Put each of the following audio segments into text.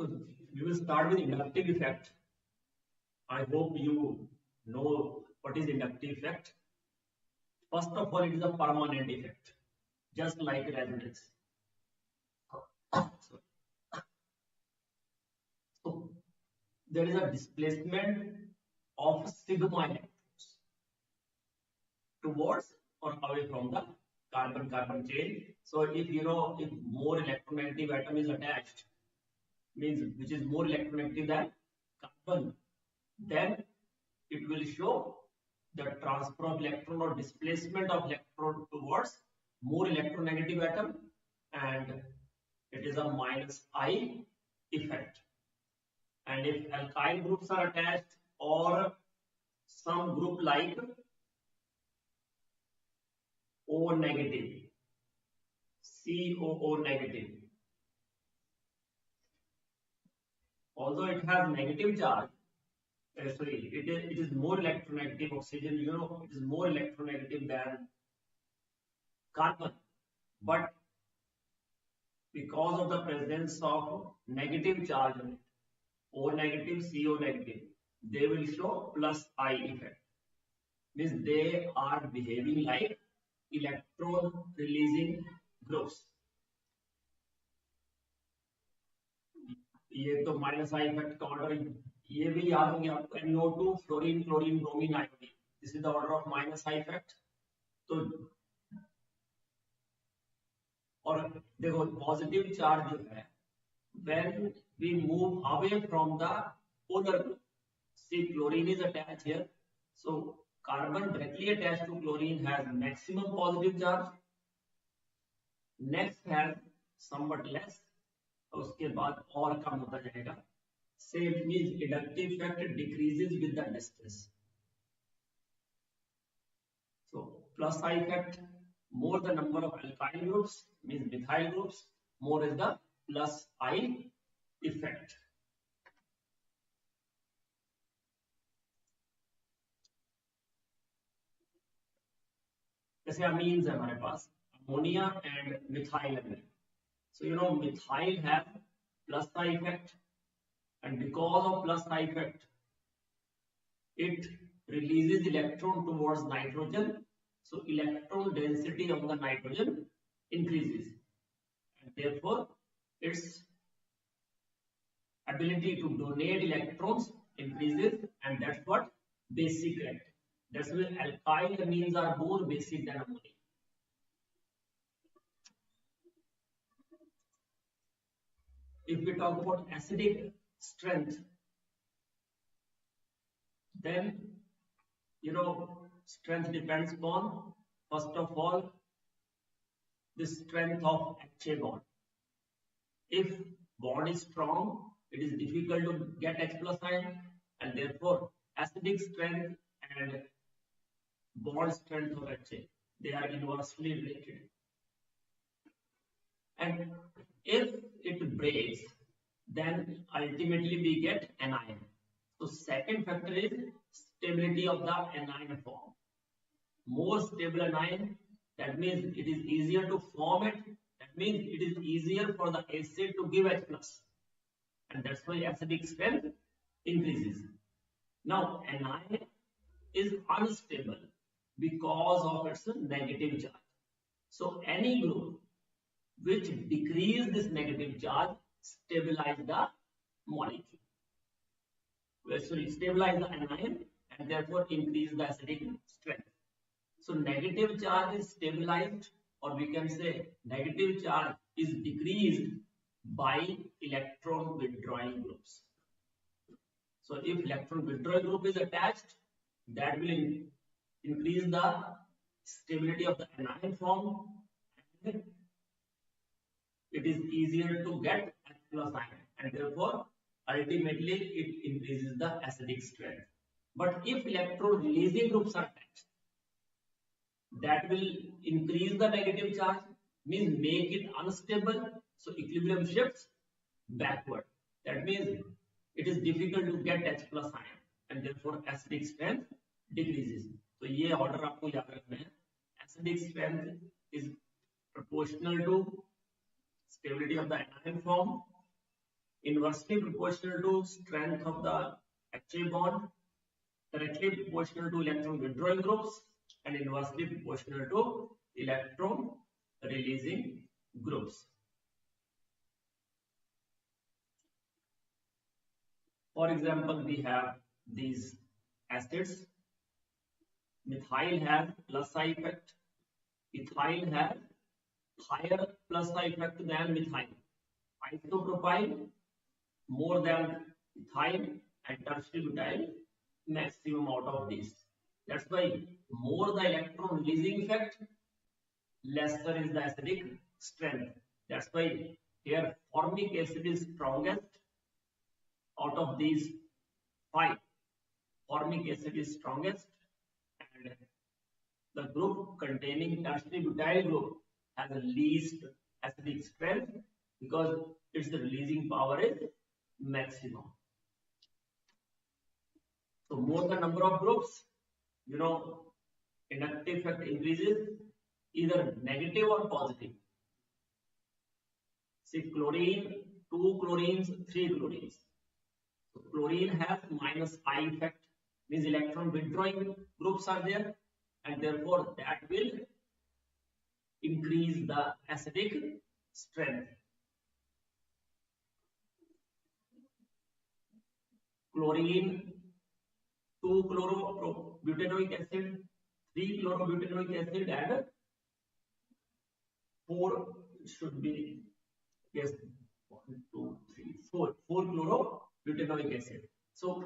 So we will start with inductive effect. I hope you know what is inductive effect. First of all, it is a permanent effect, just like resonance. So there is a displacement of sigma electrons towards or away from the carbon-carbon chain. So if you know, if more electronegative atom is attached, means which is more electronegative than carbon, then it will show the transfer of electron or displacement of electron towards more electronegative atom, and it is a -I effect. And if alkyl groups are attached or some group like O negative, COO negative, although it has negative charge, it is more electronegative. Oxygen, you know, it is more electronegative than carbon, but because of the presence of negative charge on it, O negative, CO negative, they will show +I effect. Means they are behaving like electron releasing groups. ये तो -I effect का order, ये भी याद होंगे आपको, NO2, fluorine, chlorine, bromine, iodine. This is the order of -I effect. तो और देखो पॉजिटिव चार्ज जो है, when we move away from the polar group, see chlorine is attached here, so carbon directly attached to chlorine has maximum positive charge, next has somewhat less, उसके बाद और कम होता जाएगा. Same means inductive effect decreases with the distance. So +I effect, more the number of alkyl groups, means methyl groups, more is the +I effect. जैसे amines है हमारे पास, ammonia and methyl amine. So you know methyl have +I effect, and because of +I effect, it releases electron towards nitrogen. So electron density of the nitrogen increases, and therefore its ability to donate electrons increases, and that's what basic effect. That's why alkyl amines are more basic than ammonia. If we talk about acidic strength, then you know strength depends upon, first of all, the strength of HA bond. If bond is strong, it is difficult to get H+ ion, and therefore acidic strength and bond strength of HA, they are inversely related. And if it breaks, then ultimately we get anion. So second factor is stability of the anion form. More stable anion, that means it is easier to form it. That means it is easier for the acid to give H+, and that's why acidic strength increases. Now anion is unstable because of its negative charge. So any group which decrease this negative charge stabilize the molecule. Sorry, stabilize the anion and therefore increase the acidic strength. So negative charge is stabilized, or we can say negative charge is decreased by electron withdrawing groups. So if electron withdrawal group is attached, that will increase the stability of the anion form, and it is easier to get H+ ion, and therefore ultimately it increases the acidic strength. But if electron releasing groups are attached, that will increase the negative charge, means make it unstable, so equilibrium shifts backward. That means it is difficult to get H+ ion, and therefore acidic strength decreases. So ये order आपको याद रखना है. Acidic strength is proportional to stability of the anion form, inversely proportional to strength of the active bond, directly proportional to electron withdrawing groups, and inversely proportional to electron releasing groups. For example, we have these acids. Methyl has plus I effect. Ethyl has higher plus I effect than methyl. Isopropyl more than ethyl, and tertiary butyl maximum out of this. That's why more the electron releasing effect, lesser is the acidic strength. That's why here formic acid is strongest out of these five. Formic acid is strongest, and the group containing tertiary butyl group has the least acidic strength because its releasing power is maximum. So more the number of groups, inductive effect increases, either negative or positive. See, chlorine, 2 chlorines, 3 chlorines. So chlorine has minus I effect, means electron withdrawing groups are there, and therefore that will increase the acidic strength. Chlorine, 2 chlorobutanoic acid, 3 chlorobutanoic acid, and 4 should be, yes, 1, 2, 3, 4 chlorobutanoic acid. So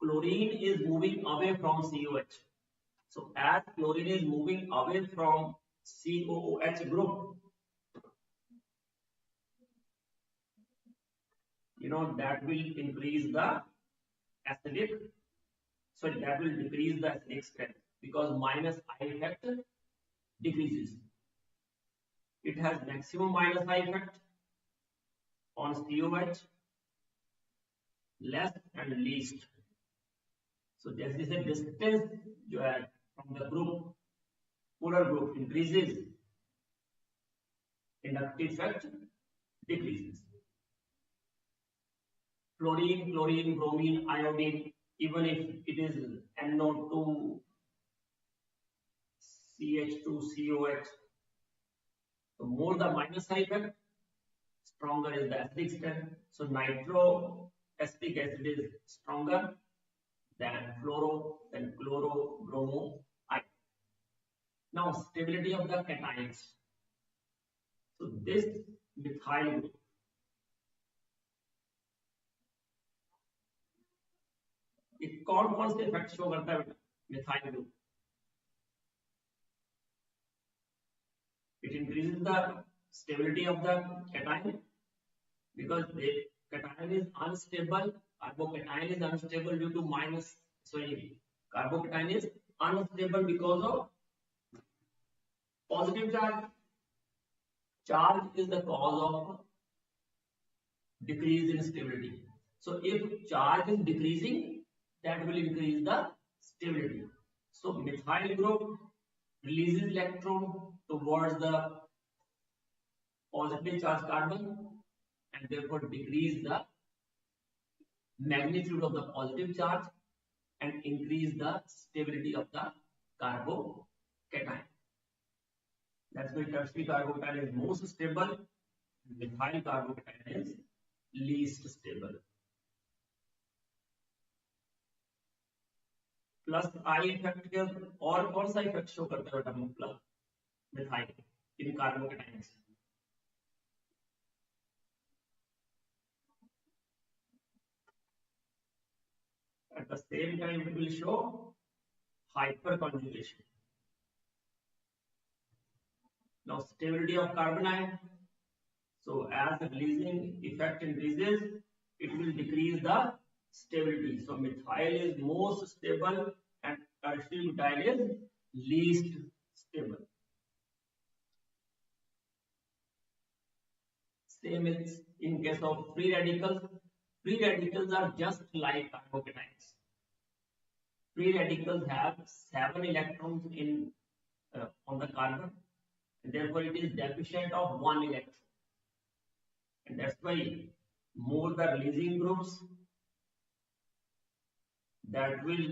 chlorine is moving away from COH. So as chlorine is moving away from COOH group, that will increase the acidic, that will decrease the acidic strength because minus I effect decreases. It has maximum minus I effect on COH, less and least. So this is a distance from the group, polar group increases, inductive effect decreases. Fluorine, chlorine, bromine, iodine, even if it is NO2, CH2, COH, so more the minus I effect, stronger is the acidic strength. So nitroacetic acid is stronger than fluoro, then chloro, bromo, I. Now stability of the cations. So this methyl group, कौन से effect show करता है बेटा methyl group? It increases the stability of the cation because the cation is unstable. Carbocation is unstable due to carbocation is unstable because of positive charge. Charge is the cause of decrease in stability. So if charge is decreasing, that will increase the stability. So methyl group releases electron towards the positive charge carbon and therefore decrease the magnitude of the positive charge and increase the stability of the carbocation. That's why tertiary carbocation is most stable, methyl carbocation is least stable. Plus I effect के और कौन सा effect show करता है बेटा plus methyl in carbocations? At the same time it will show hyperconjugation. Now stability of carbon ion. So as the releasing effect increases, it will decrease the stability. So methyl is most stable and tertiary butyl is least stable. Same is in case of free radicals. Free radicals are just like carbocations. Free radicals have 7 electrons in on the carbon, and therefore it is deficient of 1 electron, and that's why more the releasing groups, that will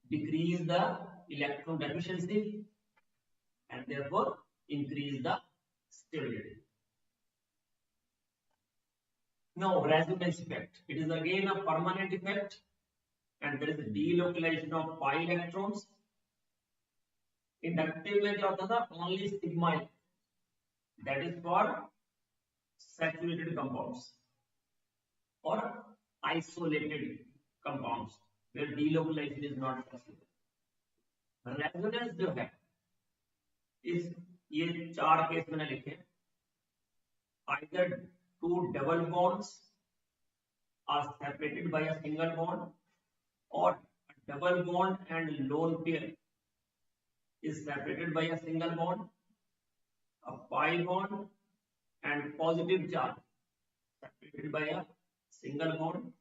decrease the electron deficiency and therefore increase the stability. Now, resonance effect. It is again a permanent effect, and there is a delocalization of pi electrons. Inductive में क्या होता था? Only sigma, that is for saturated compounds or isolated compounds where delocalization is not possible. Resonance जो है, इस ये 4 case मैंने लिखे. Either two double bonds are separated by a single bond, or a double bond and lone pair is separated by a single bond, a pi bond and positive charge separated by a single bond,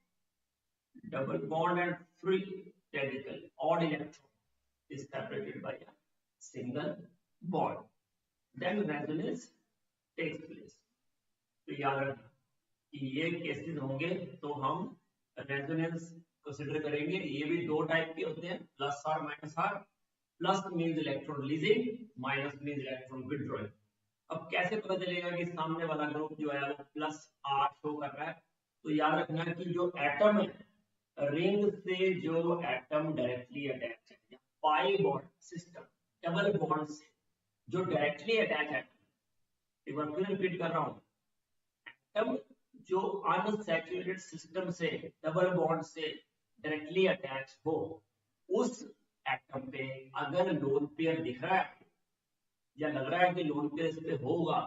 double bond and free radical odd electron is separated by a single bond. Then resonance takes place. तो याद रखना कि ये cases होंगे तो हम resonance consider करेंगे. ये भी दो टाइप के होते हैं, plus R minus R. Plus means electron releasing, minus means electron withdrawing. अब कैसे पता चलेगा कि सामने वाला ग्रुप जो है वो प्लस आर शो कर रहा है? तो याद रखना कि जो एटम है, रिंग से जो एटम डायरेक्टली अटैच है, pi bond system double bond से जो डायरेक्टली अटैच है, एक बार फिर रिपीट कर रहा हूं, एटम जो अनसैचुरेटेड सिस्टम से डबल बॉन्ड से डायरेक्टली अटैच हो, उस एटम पे अगर लोन पेयर दिख रहा है या लग रहा है कि लोन पेयर इस पे होगा,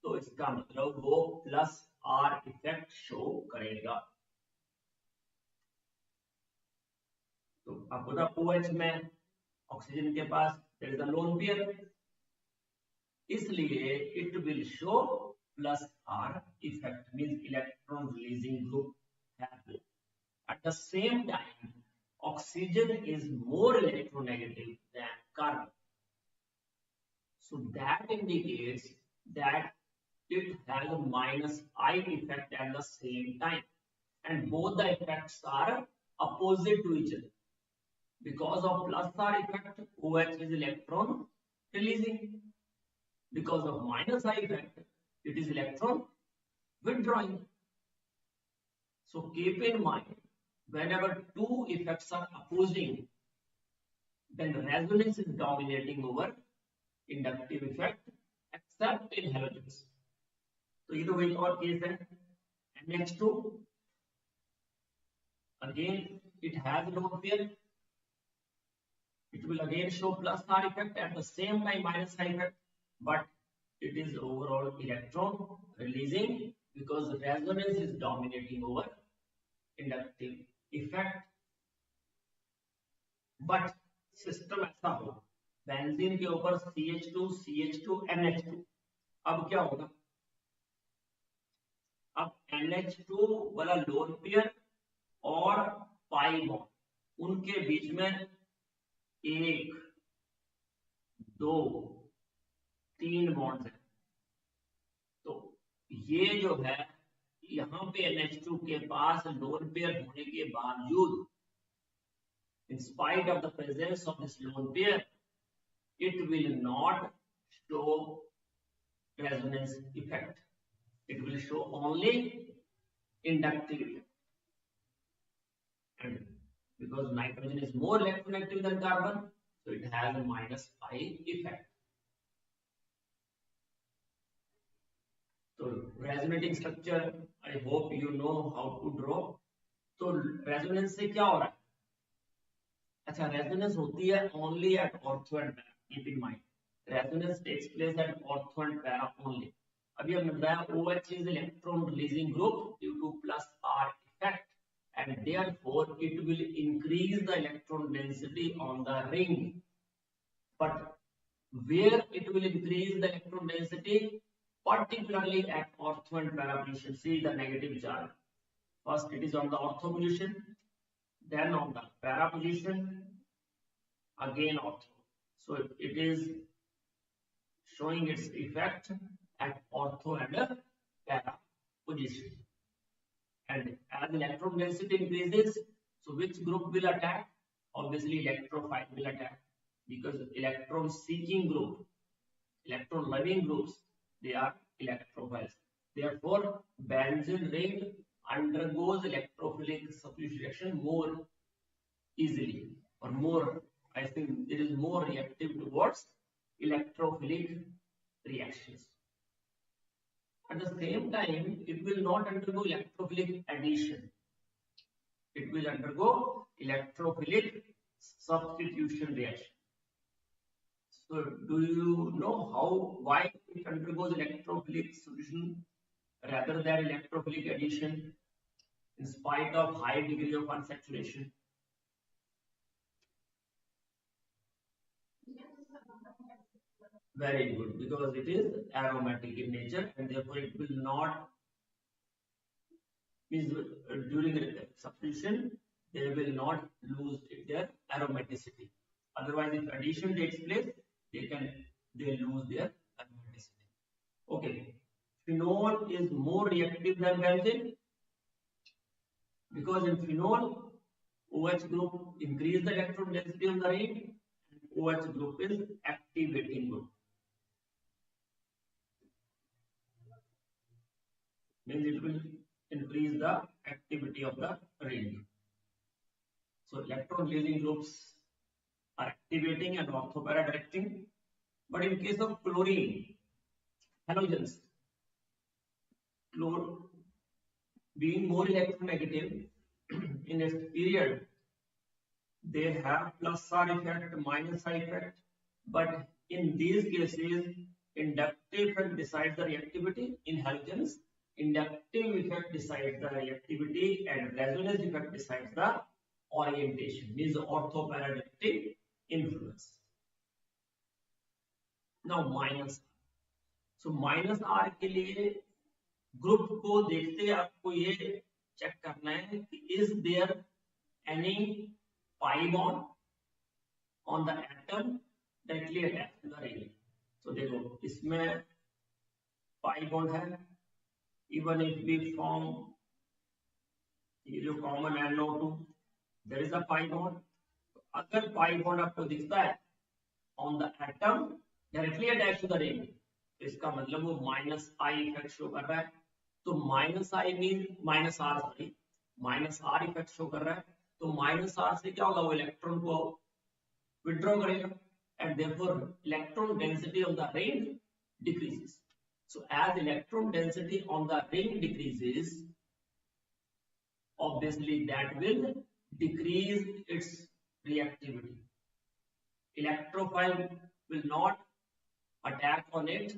तो इसका मतलब वो प्लस आर इफेक्ट शो करेगा. तो आपको पता OH में ऑक्सीजन के पास there is a lone pair, इसलिए it will show plus R effect, means electron releasing group happen. At the same time, oxygen is more electronegative than carbon. So that indicates that it has a minus I effect at the same time. And both the effects are opposite to each other. Because of plus R effect, OH is electron releasing. Because of minus I effect, it is electron withdrawing. So keep in mind, whenever two effects are opposing, then resonance is dominating over inductive effect, except in halogens. तो ये तो वही और case है. NH2 again it has lone pair. It will again show plus R effect, at the same time minus I effect, but it is overall electron releasing because resonance is dominating over inductive effect. But system ऐसा हो, benzene के ऊपर CH2 CH2 NH2, अब क्या होगा? अब NH2 वाला lone pair और पाई बॉन्ड, उनके बीच में 1 2 3 बॉन्ड्स है. तो ये जो है, यहाँ पे NH2 के पास लोन पेयर होने के बावजूद, in spite of the presence of this lone pair, it will not show resonance effect. It will show only inductive effect. And because nitrogen is more electronegative than carbon, so it has a minus I effect. So resonating structure, I hope you know how to draw. तो resonance से क्या हो रहा है? अच्छा, resonance होती है only at ortho and para. Keep in mind, resonance takes place at ortho and para only. अभी हमने बताया OH is electron releasing group due to plus R effect, and therefore it will increase the electron density on the ring. But where it will increase the electron density? Particularly at ortho and para position. See the negative charge. First it is on the ortho position, then on the para position, again ortho. So it is showing its effect at ortho and para position. And as electron density increases, so which group will attack? Obviously, electrophile will attack because electron seeking group, electron loving groups, they are electrophiles. Therefore, benzene ring undergoes electrophilic substitution more easily or more, I think it is more reactive towards electrophilic reactions. At the same time, it will not undergo electrophilic addition. It will undergo electrophilic substitution reaction. So, do you know why it undergoes electrophilic substitution rather than electrophilic addition in spite of high degree of unsaturation? Very good, because it is aromatic in nature and therefore it will not, means during substitution they will not lose their aromaticity. Otherwise, if addition takes place, they lose their aromaticity. Okay, phenol is more reactive than benzene because in phenol OH group increase the electron density of the ring and OH group is activating group. Means it will increase the activity of the ring. So electron releasing groups are activating and orthopara directing. But in case of chlorine, halogens, chlor being more electronegative in its period, they have plus R effect, minus R effect. But in these cases, inductive effect decides the reactivity. In halogens, inductive effect decides the reactivity and resonance effect decides the orientation, means orthoparadirective influence. Now minus. So minus R के लिए group को देखते आपको ये check करना है कि is there any pi bond on the atom directly attached to the ring. So देखो इसमें pi bond है. Even if we form ये जो common NO2, there is a pi bond. अगर pi bond आपको दिखता है on the atom directly attached to the ring, तो इसका मतलब वो माइनस आई इफेक्ट शो कर रहा है. तो minus I mean minus R, sorry minus R effect show कर रहा है. तो माइनस आर से क्या होगा, वो इलेक्ट्रॉन को विड्रॉ करेगा and therefore electron density of the ring decreases. So as electron density on the ring decreases, obviously that will decrease its reactivity. Electrophile will not attack on it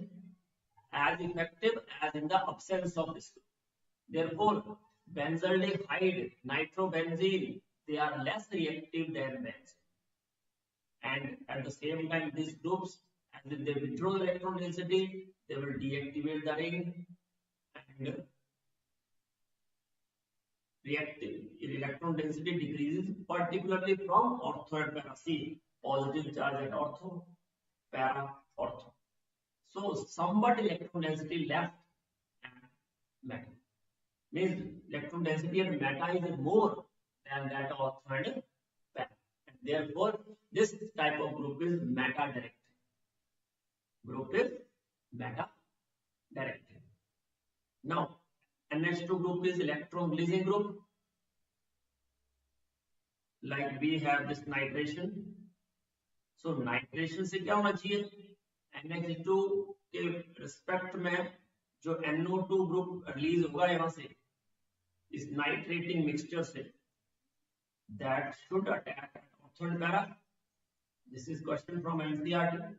as effective as in the absence of this group. Therefore, benzaldehyde, nitrobenzene, they are less reactive than benzene. And at the same time, these groups, as if they withdraw electron density, they will deactivate the ring and reactive electron density decreases, particularly from ortho and para. See, positive charge at ortho, para ortho. So somewhat electron density left and meta. Means electron density at meta is more than that of ortho and para. And therefore, this type of group is meta directed. Group is meta directed. Now, NH2 group is electron releasing group. Like we have this nitration. So nitration से क्या होना चाहिए? NH2 के respect में जो NO2 group release होगा यहाँ से इस नाइट्रेटिंग मिक्सचर से, that should attack ortho and para. This is question from NCERT.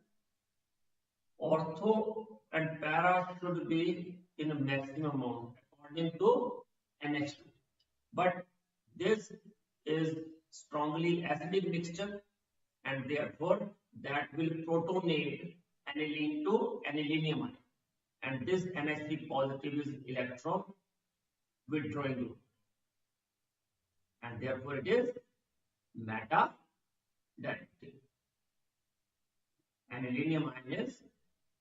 Ortho and para should be in a maximum amount according to NH2. But this is strongly acidic mixture and therefore that will protonate aniline to anilinium ion. And this NH3 positive is electron withdrawing group. And therefore it is meta directing. Anilinium ion is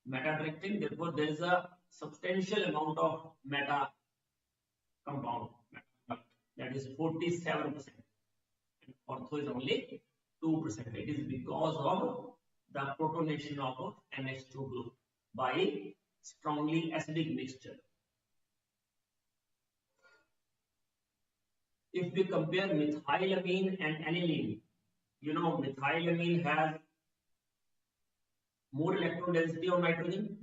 meta directing, therefore there is a substantial amount of meta compound, that is 47%. And ortho is only 2%. It is because of the protonation of NH2 group by strongly acidic mixture. If we compare methylamine and aniline, you know methylamine has more electron density on nitrogen,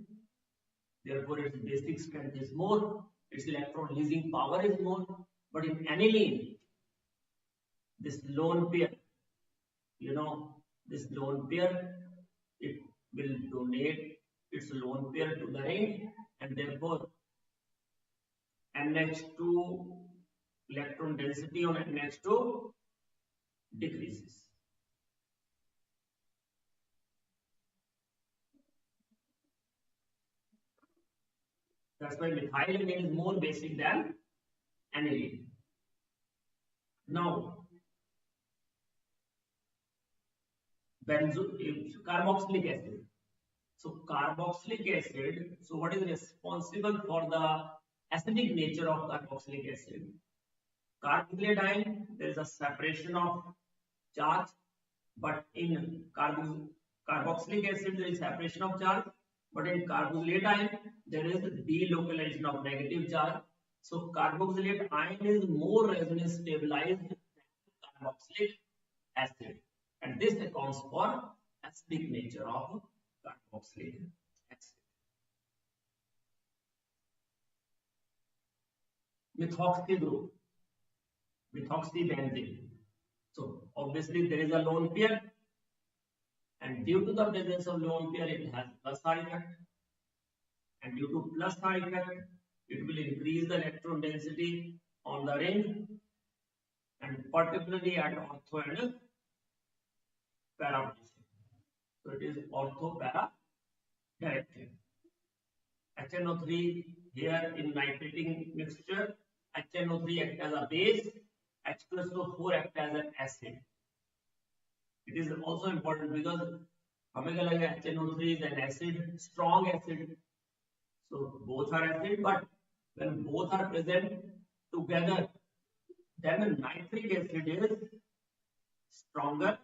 therefore its basic strength is more, its electron releasing power is more. But in aniline, this lone pair, this lone pair, it will donate its lone pair to the ring, and therefore NH2 electron density on NH2 decreases. That's why methylamine is more basic than aniline. Now, carboxylic acid. So carboxylic acid, so what is responsible for the acidic nature of carboxylic acid? Carboxylate ion, there is a separation of charge, but in carboxylic acid there is separation of charge, but in carboxylate ion there is delocalization of negative charge. So carboxylate ion is more resonance stabilized than carboxylic acid, and this accounts for acidic nature of carboxylic acid. Methoxy group, methoxybenzene. So obviously there is a lone pair, and due to the presence of lone pair it has plus side effect, and due to plus side effect it will increase the electron density on the ring, and particularly at ortho and para position. So it is ortho para directive. HNO3 here in nitrating mixture, HNO3 acts as a base, H+O4 acts as an acid. It is also important because HNO3 is an acid, strong acid. So both are acid, but when both are present together, then the nitric acid is stronger.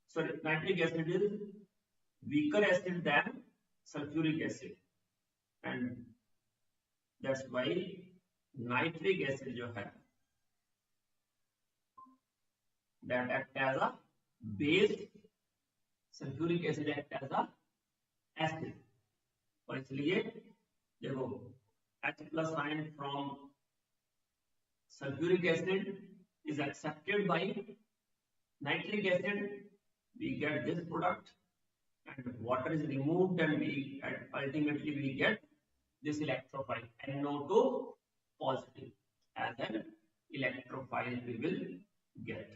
Sorry, nitric acid is weaker acid than sulfuric acid, and that's why nitric acid जो है that act as a base, sulfuric acid act as a acid, और इसलिए देखो H+ ion from sulfuric acid is accepted by nitric acid, we get this product, and water is removed, and ultimately we get this electrophile NO2 positive as an electrophile we will get.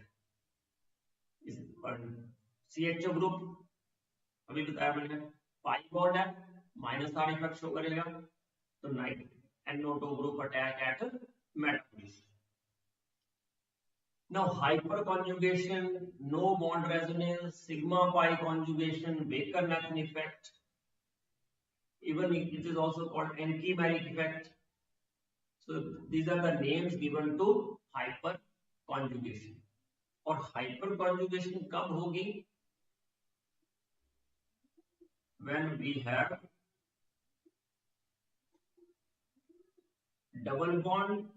इस CHO group अभी बताया मैंने, pi bond है, minus R effect show करेगा, तो NO2 group attack eight Meta. Now hyperconjugation, no bond resonance, sigma pi conjugation, Baker-Nathan effect, even it is also called Encke-Merrick effect. So these are the names given to hyperconjugation. और hyperconjugation कब होगी? When we have double bond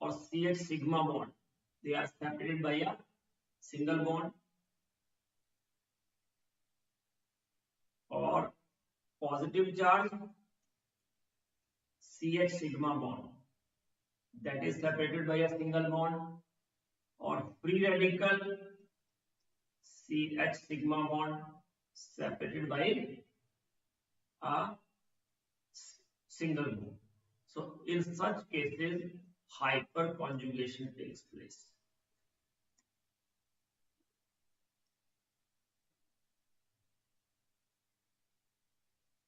or CH sigma bond, they are separated by a single bond, or positive charge CH sigma bond that is separated by a single bond, or free radical CH sigma bond separated by a single bond. So in such cases hyperconjugation takes place.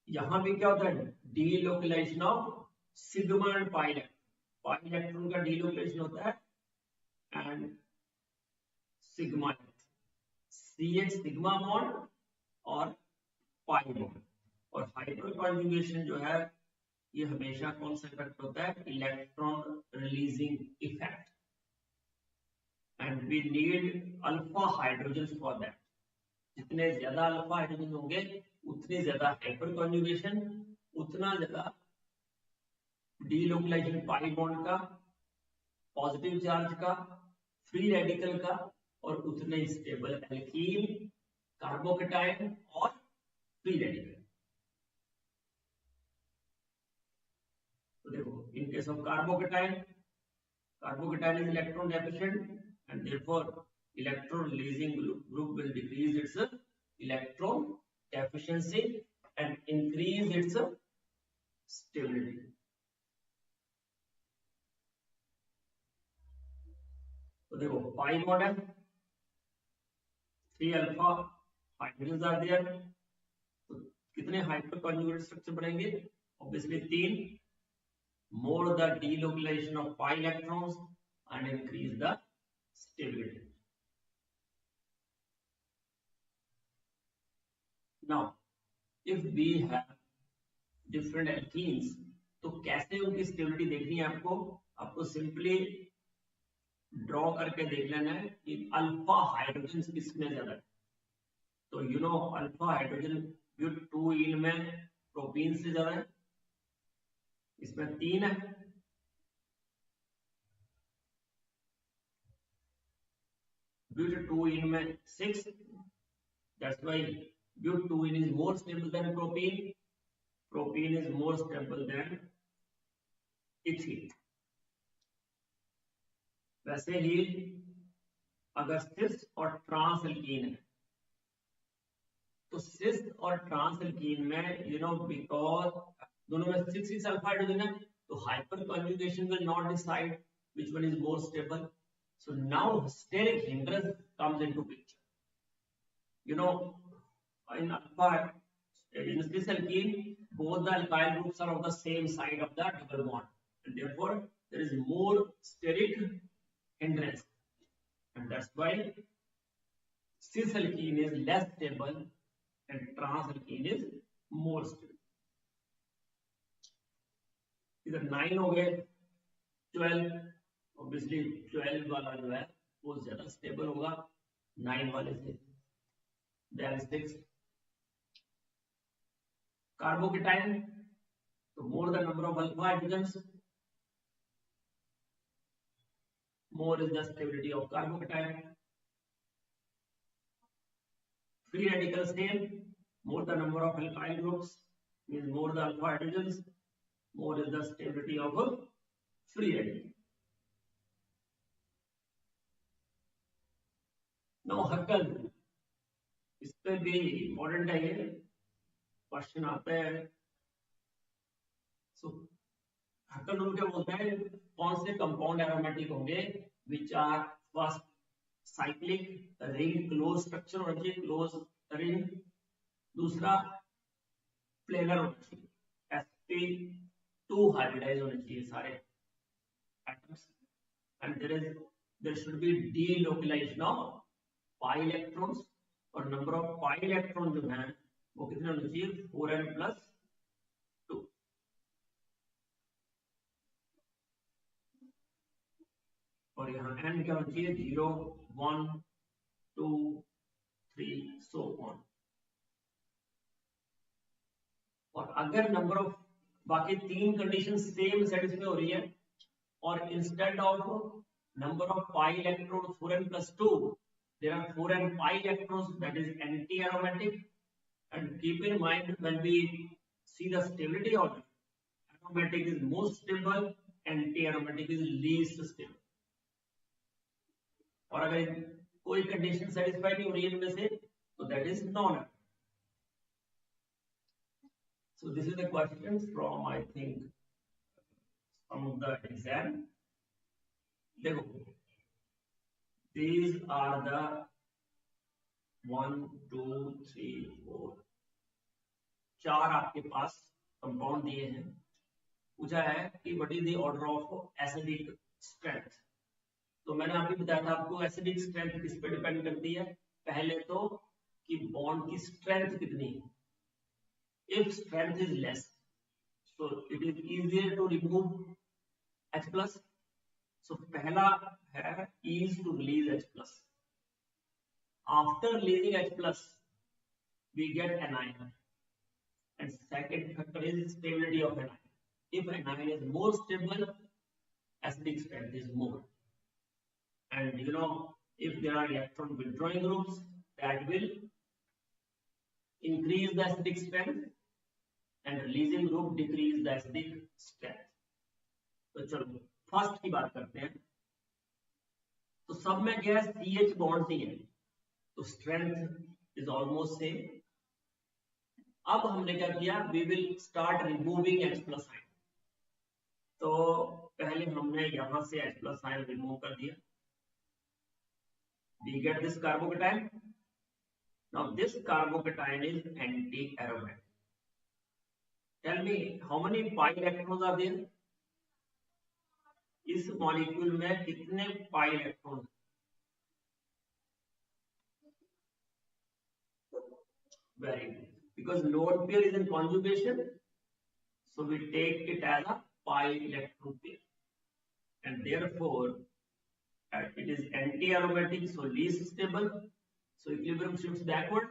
यहाँ भी क्या होता है? Delocalization of sigma and pi electron. Pi electron का delocalization होता है and sigma electron. CH sigma bond और pi bond. और हाइपर कॉन्जुगेशन जो है ये हमेशा कौन सा इफेक्ट होता है, electron releasing effect, and we need alpha hydrogen for that. जितने ज्यादा अल्फा हाइड्रोजन होंगे उतनी ज्यादा हाइपर कॉन्जुगेशन, उतना ज्यादा डीलोकलाइजेशन पाई बॉन्ड का, पॉजिटिव चार्ज का, फ्री रेडिकल का, और उतने स्टेबल एल्कीन, कार्बोकेटाइन और फ्री रेडिकल। तो देखो in case of carbocation, carbocation is electron deficient and therefore electron releasing group will decrease its electron deficiency and increase its stability. तो देखो pi bond है, 3 alpha hydrogen are there, तो कितने hyper conjugate structure बनेंगे, obviously 3, more the delocalization of pi electrons and increase the stability. Now if we have different alkenes, तो कैसे उनकी stability देखनी है आपको, आपको सिंपली ड्रॉ करके देख लेना है कि अल्फा हाइड्रोजन किसमें ज्यादा है। तो you know alpha hydrogen but 2 ene में प्रोपीन से ज्यादा है, इसमें 3 है, ब्यूट 2 इन में 6, that's why but 2 ene is more stable than propene, propene is more stable than ethene. वैसे ही अगर सिस और ट्रांस एल्कीन है, तो सिस और ट्रांस एल्कीन में यू नो बिकॉज दोनों में 6 अल्फा हाइड्रोजन है, तो hyper conjugation will not decide which one is more stable, so now steric hindrance comes into picture. You know in alpha, in cis alkene both the alkyl groups are of the same side of the double bond, and therefore there is more steric hindrance, and that's why cis alkene is less stable and trans alkene is more stable. इधर 9 हो गए, 12, obviously 12 वाला जो है वो ज्यादा stable होगा 9 वाले से, देन 6। कार्बोकेटाइन, तो more the number of alpha hydrogens, more is the stability of carbocation. Free radical same, more the number of alkyl groups means more the alpha hydrogens, more is the stability of a free radical. Now हक्कल, इस पे भी important है, ये question आता है। सो हक्कल rule क्या बोलता है, कौन से कंपाउंड एरोमेटिक होंगे which are first cyclic, ring close structure होना चाहिए, क्लोज रिंग, दूसरा प्लेनर होना चाहिए, sp2 हाइब्रिडाइज होने चाहिए सारे atoms, and there should be delocalisation of pi electrons, और नंबर ऑफ पाई इलेक्ट्रॉन जो है वो कितने होने चाहिए, 4n+2। और यहाँ n क्या होना चाहिए, 0, 1, 2, 3 so on। और अगर नंबर ऑफ बाकी 3 कंडीशन सेम सेटिस्फाई हो रही है, और instead of number of pi electrons 4n+2 there are 4n pi electrons, that is anti-aromatic, and keep in mind when we see the stability order, aromatic is most stable, anti-aromatic is least stable। और अगर कोई condition satisfy नहीं हो रही है इनमें से, तो that is non। So this is the question from I think some of the exam। देखो these are the 1, 2, 3, 4 4 आपके पास कंपाउंड दिए हैं, पूछा है कि what is the order of acidic strength. तो मैंने अभी बताया था आपको एसिडिक स्ट्रेंथ किस पे डिपेंड करती है, पहले तो कि बॉन्ड की स्ट्रेंथ कितनी है, if strength is less, so it is easier to remove H plus. So पहला है ease to release H plus. After releasing H plus, we get anion. And second factor is stability of anion. If anion is more stable, acidic strength is more. And you know, if there are electron withdrawing groups, that will increase the acidic strength, and releasing group decrease the acidic strength. तो चलो first की बात करते हैं. तो सब में क्या है, CH बॉन्ड ही है, तो स्ट्रेंथ इज ऑलमोस्ट सेम. अब हमने क्या किया, we will start removing H plus ion. तो पहले हमने यहां से H प्लस आयन रिमूव कर दिया. We get this carbocation. Now this carbocation is anti-aromatic. Tell me how many pi electrons are there? इस मॉलिक्यूल में कितने pi electron? Very good. Because lone pair is in conjugation, so we take it as a pi electron pair, and therefore it is anti-aromatic, so least stable. So equilibrium shifts backward.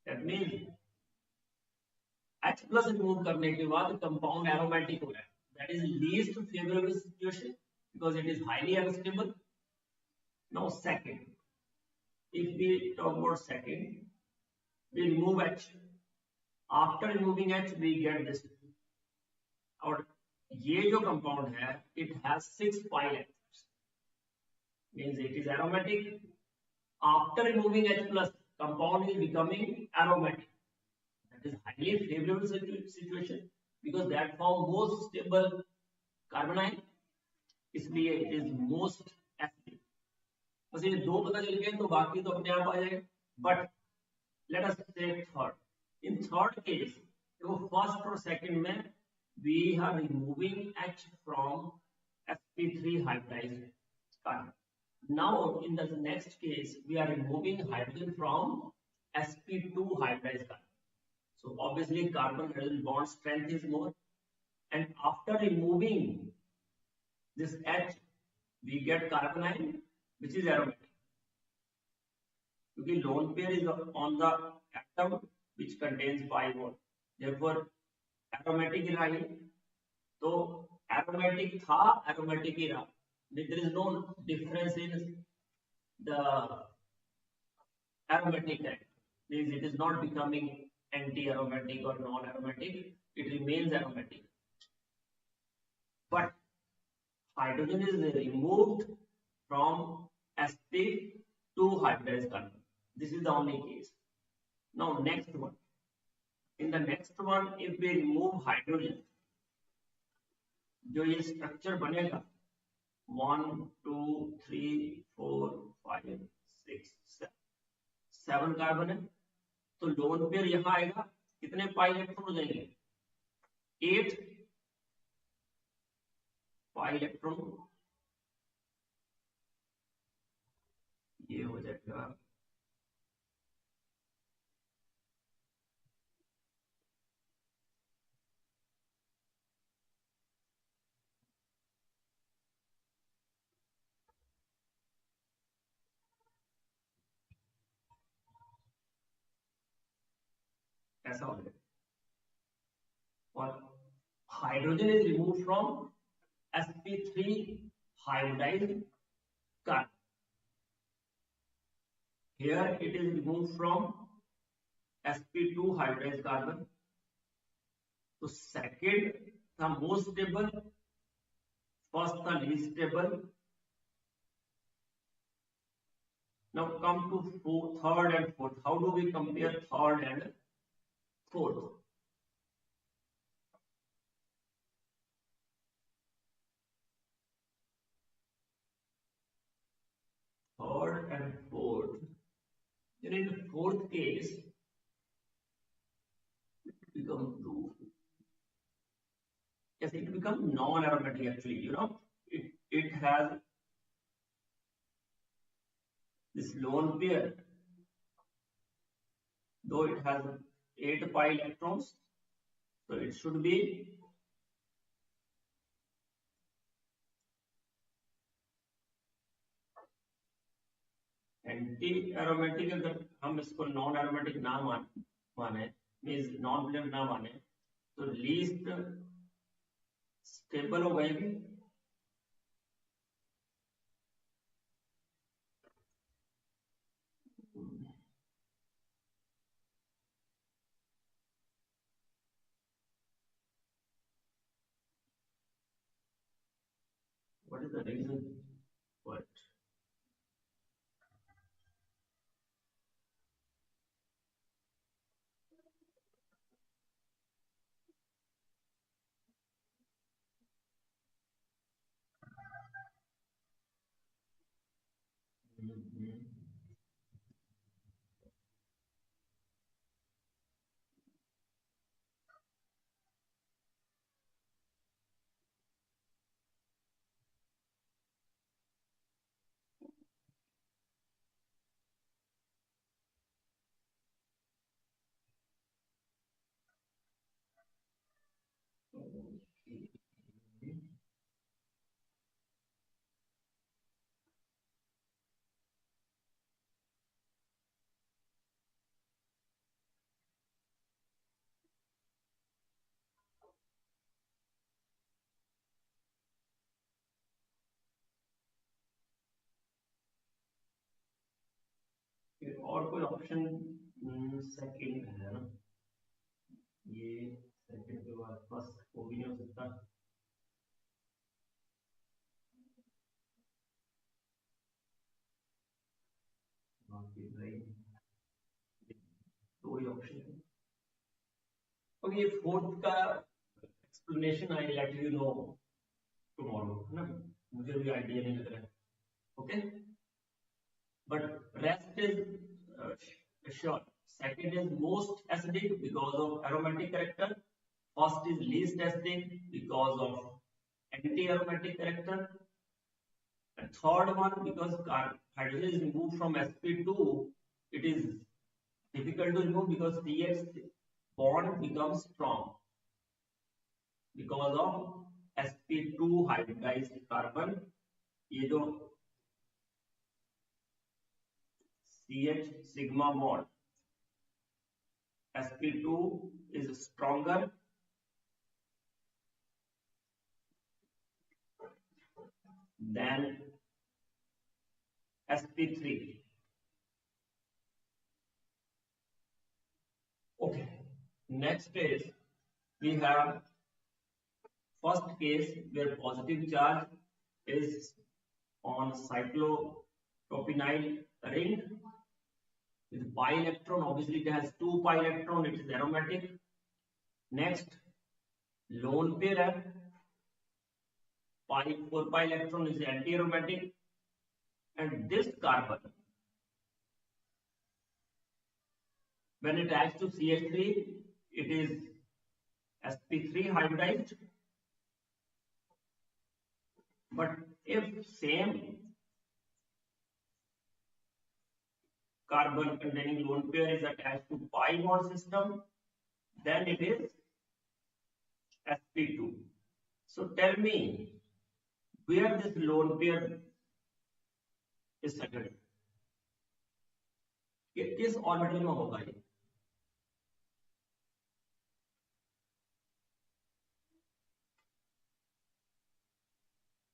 That means H plus remove करने के बाद compound aromatic हो रहा है. That is least favorable situation because it is highly unstable. Now second, if we talk about second, we remove H. After removing H, we get this. और ये जो compound है, it has 6 pi electrons. Means it is aromatic. After removing H plus, compound is becoming aromatic. That is highly favorable situation because that form most stable carbon ion. इसलिए it is most active. बस ये दो पता चल गए तो बाकी तो अपने आप आ जाएगा. But let us say third. In third case, तो first और second में we are removing H from sp3 hybridized carbon. Now in the next case, we are removing hydrogen from sp2 hybridized carbon. So obviously carbon-hydrogen bond strength is more, and after removing this H, we get carbon ion which is aromatic. क्योंकि lone pair is on the atom which contains pi bond, therefore aromatic ही रहा. तो aromatic था, aromatic ही रहा. There is no difference in the aromatic character. It is not becoming anti-aromatic or non-aromatic. It remains aromatic. But hydrogen is removed from sp2 hybridized carbon. This is the only case. Now next one. In the next one, if we remove hydrogen, जो ये structure बनेगा 1, 2, 3, 4, 5, 6, 7 carbon है, तो lone pair यहां आएगा. कितने pi electron हो जाएंगे? 8 पाई इलेक्ट्रॉन. ये हो जाएगा ऐसा हो जाएगा. और hydrogen is remove from sp3 hybridized carbon. Here it is removed from sp2 hybridized carbon. So second the most stable, first the least stable. Now come to third and fourth. How do we compare third and fourth? Third and fourth. Then in the fourth case, it becomes two. Yes, it becomes non-aromatic actually. You know, it has this lone pair, though it has 8 pi electrons. So it should be anti aromatic अगर हम इसको non aromatic ना माने means non planar ना माने तो least stable होगा ये भी what is the reason for it और कोई ऑप्शन सेकंड है ना ये सेकंड के बाद फर्स्ट वो भी नहीं हो सकता बाकी दो ही ऑप्शन है ओके फोर्थ का explanation I let you know tomorrow है ना मुझे भी आइडिया नहीं लग रहा है okay but rest is sure. Second is most acidic because of aromatic character. First is least acidic because of anti-aromatic character. And third one because hydrogen is removed from sp2, it is difficult to remove because CH bond becomes strong because of sp2 hybridized carbon. ये जो CH sigma bond sp2 is stronger than sp3. Okay, next is we have first case where positive charge is on cyclopropynyl ring with pi electron. Obviously it has 2 pi electron, it is aromatic. Next, lone pair pi 4 pi electron is anti-aromatic, and this carbon when it adds to CH3 it is sp3 hybridized. But if same carbon containing lone pair is attached to pi bond system, then it is sp2. So tell me where this lone pair is settled. किस orbital में होगा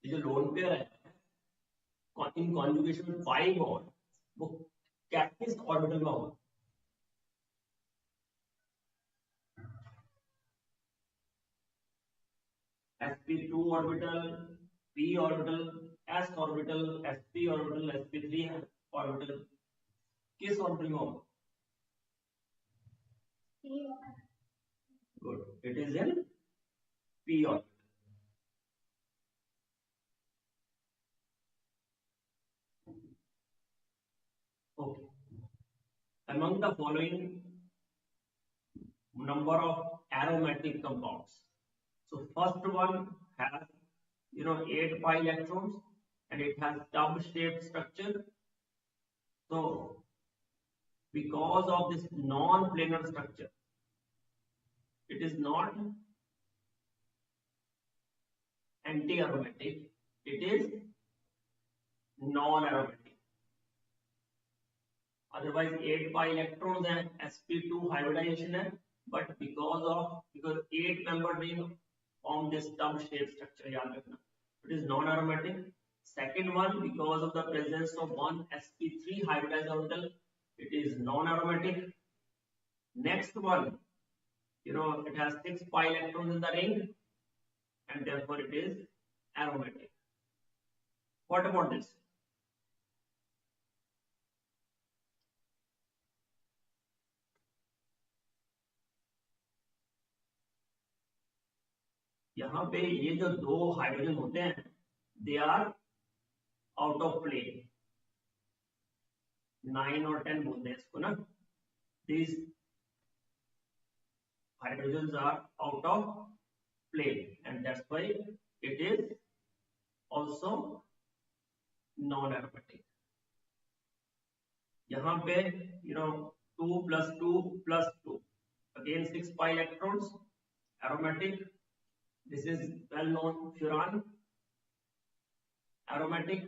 ये जो lone pair है इन conjugation में pi bond वो किस orbital में होगा sp2 orbital, p orbital, s orbital, sp orbital, sp3 orbital किस ऑर्बिटल में होगा good it is in p orbital. Okay, among the following number of aromatic compounds, so first one has 8 pi electrons and it has tub shaped structure. So because of this non-planar structure it is not anti-aromatic, it is non-aromatic. Otherwise 8 pi electrons and sp2 hybridization है, but because 8 member ring form this tub shape structure, याद रखना. It is non-aromatic. Second one, because of the presence of one sp3 hybridized orbital, it is non-aromatic. Next one, it has 6 pi electrons in the ring, and therefore it is aromatic. What about this? यहाँ पे ये जो दो hydrogen होते हैं, they are out of plane. 9 और 10 बोलते हैं इसको ना. These hydrogens are out of plane, and that's why it is also non-aromatic. यहाँ पे 2 plus 2 plus 2, again 6 pi electrons, aromatic. This is well known furan, aromatic.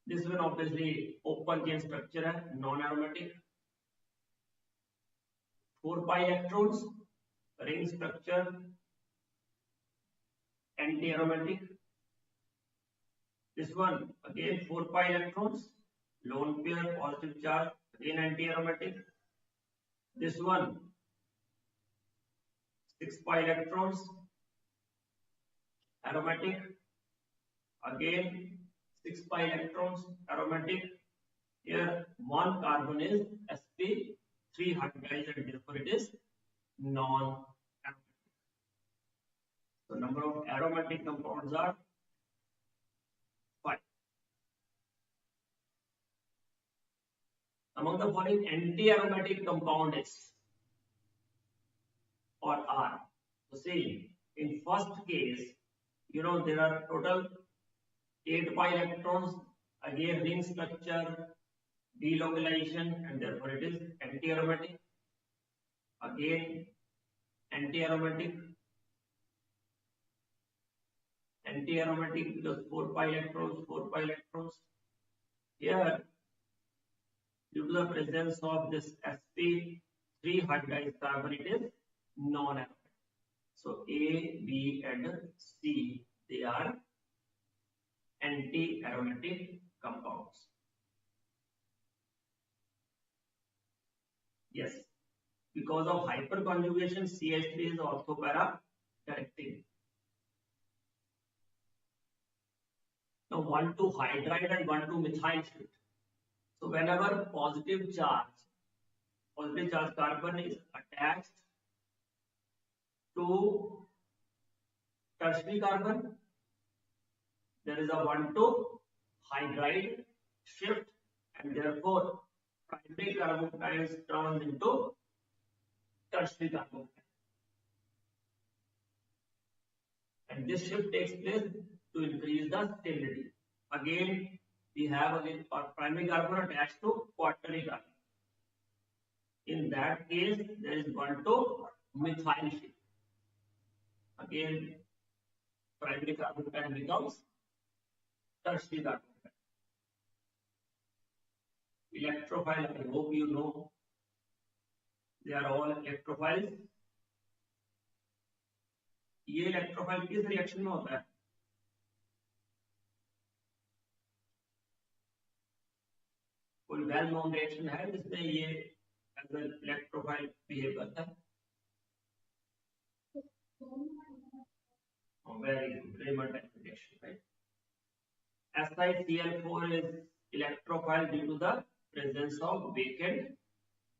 This one obviously open chain structure है, non-aromatic. 4 pi electrons, ring structure, anti-aromatic. This one again 4 pi electrons, lone pair, positive charge, again anti-aromatic. This one 6 pi electrons, aromatic. Again 6 pi electrons, aromatic. Here one carbon is sp3 hybridized, and therefore it is non-aromatic. So number of aromatic compounds are 5. Among the following anti-aromatic compound is or are. So see, in first case, there are total 8 pi electrons, again ring structure, delocalization, and therefore it is anti-aromatic. Again anti-aromatic because 4 pi electrons. Here, due to the presence of this sp3 hybridized carbon, it is non-aromatic. So A, B, and C, they are anti-aromatic compounds. Yes, because of hyperconjugation, CH3 is also para-directing. Now 1,2 hydride and 1,2 methyl shift. So whenever positive charge carbon is attached to tertiary carbon, there is a 1,2 hydride shift, and therefore primary carbon turns into tertiary carbon. And this shift takes place to increase the stability. Again, we have our primary carbon attached to quaternary carbon. In that case, there is 1,2 methyl shift. Again, primary carbon becomes tertiary carbon. Electrophile, I hope you know, they are all electrophiles. ये electrophile किस reaction में होता है? कोई well known reaction है जिसमें ये as an electrophile behave करता है? Oh, very good, Raymond type reaction, right? SiCl4 is electrophile due to the presence of vacant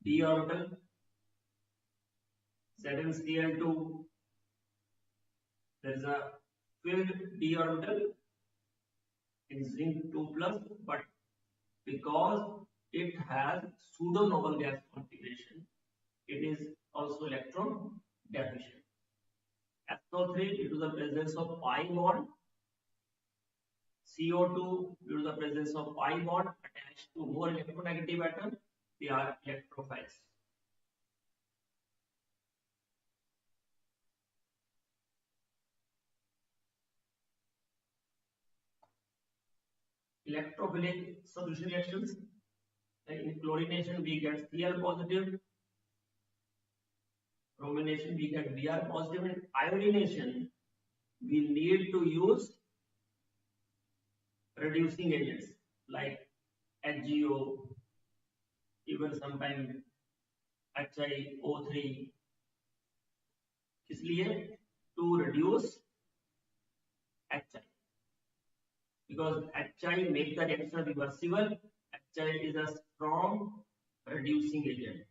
d orbital. ZnCl2, there is a filled d orbital in zinc 2+, but because it has pseudo noble gas configuration, it is also electron deficient. SO3 due to the presence of pi bond, CO2 due to the presence of pi bond attached to more electronegative atom, they are electrophiles. electrophilic substitution reactions. Like in chlorination, we get Cl positive. Bromination, we get Br positive. In iodination, we need to use reducing agents like HgO, even sometimes HiO3. इसलिए to reduce HI, because HI make the reaction reversible. HI is a strong reducing agent,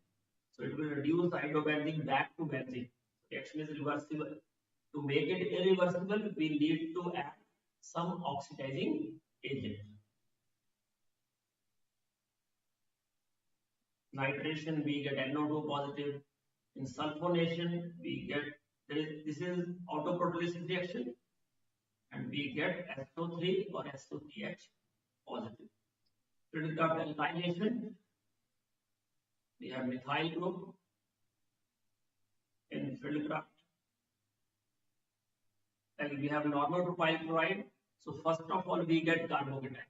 so it will reduce iodobenzene back to benzene. Reaction is reversible. To make it irreversible, we need to add some oxidizing agent. Nitration, we get NO2 positive. In sulfonation, we get this is autoprotolysis reaction, and we get SO3 or SO3H positive. Critical alkylation, we have methyl group in Friedel-Crafts. Like we have normal propyl chloride. So first of all, we get carbocation.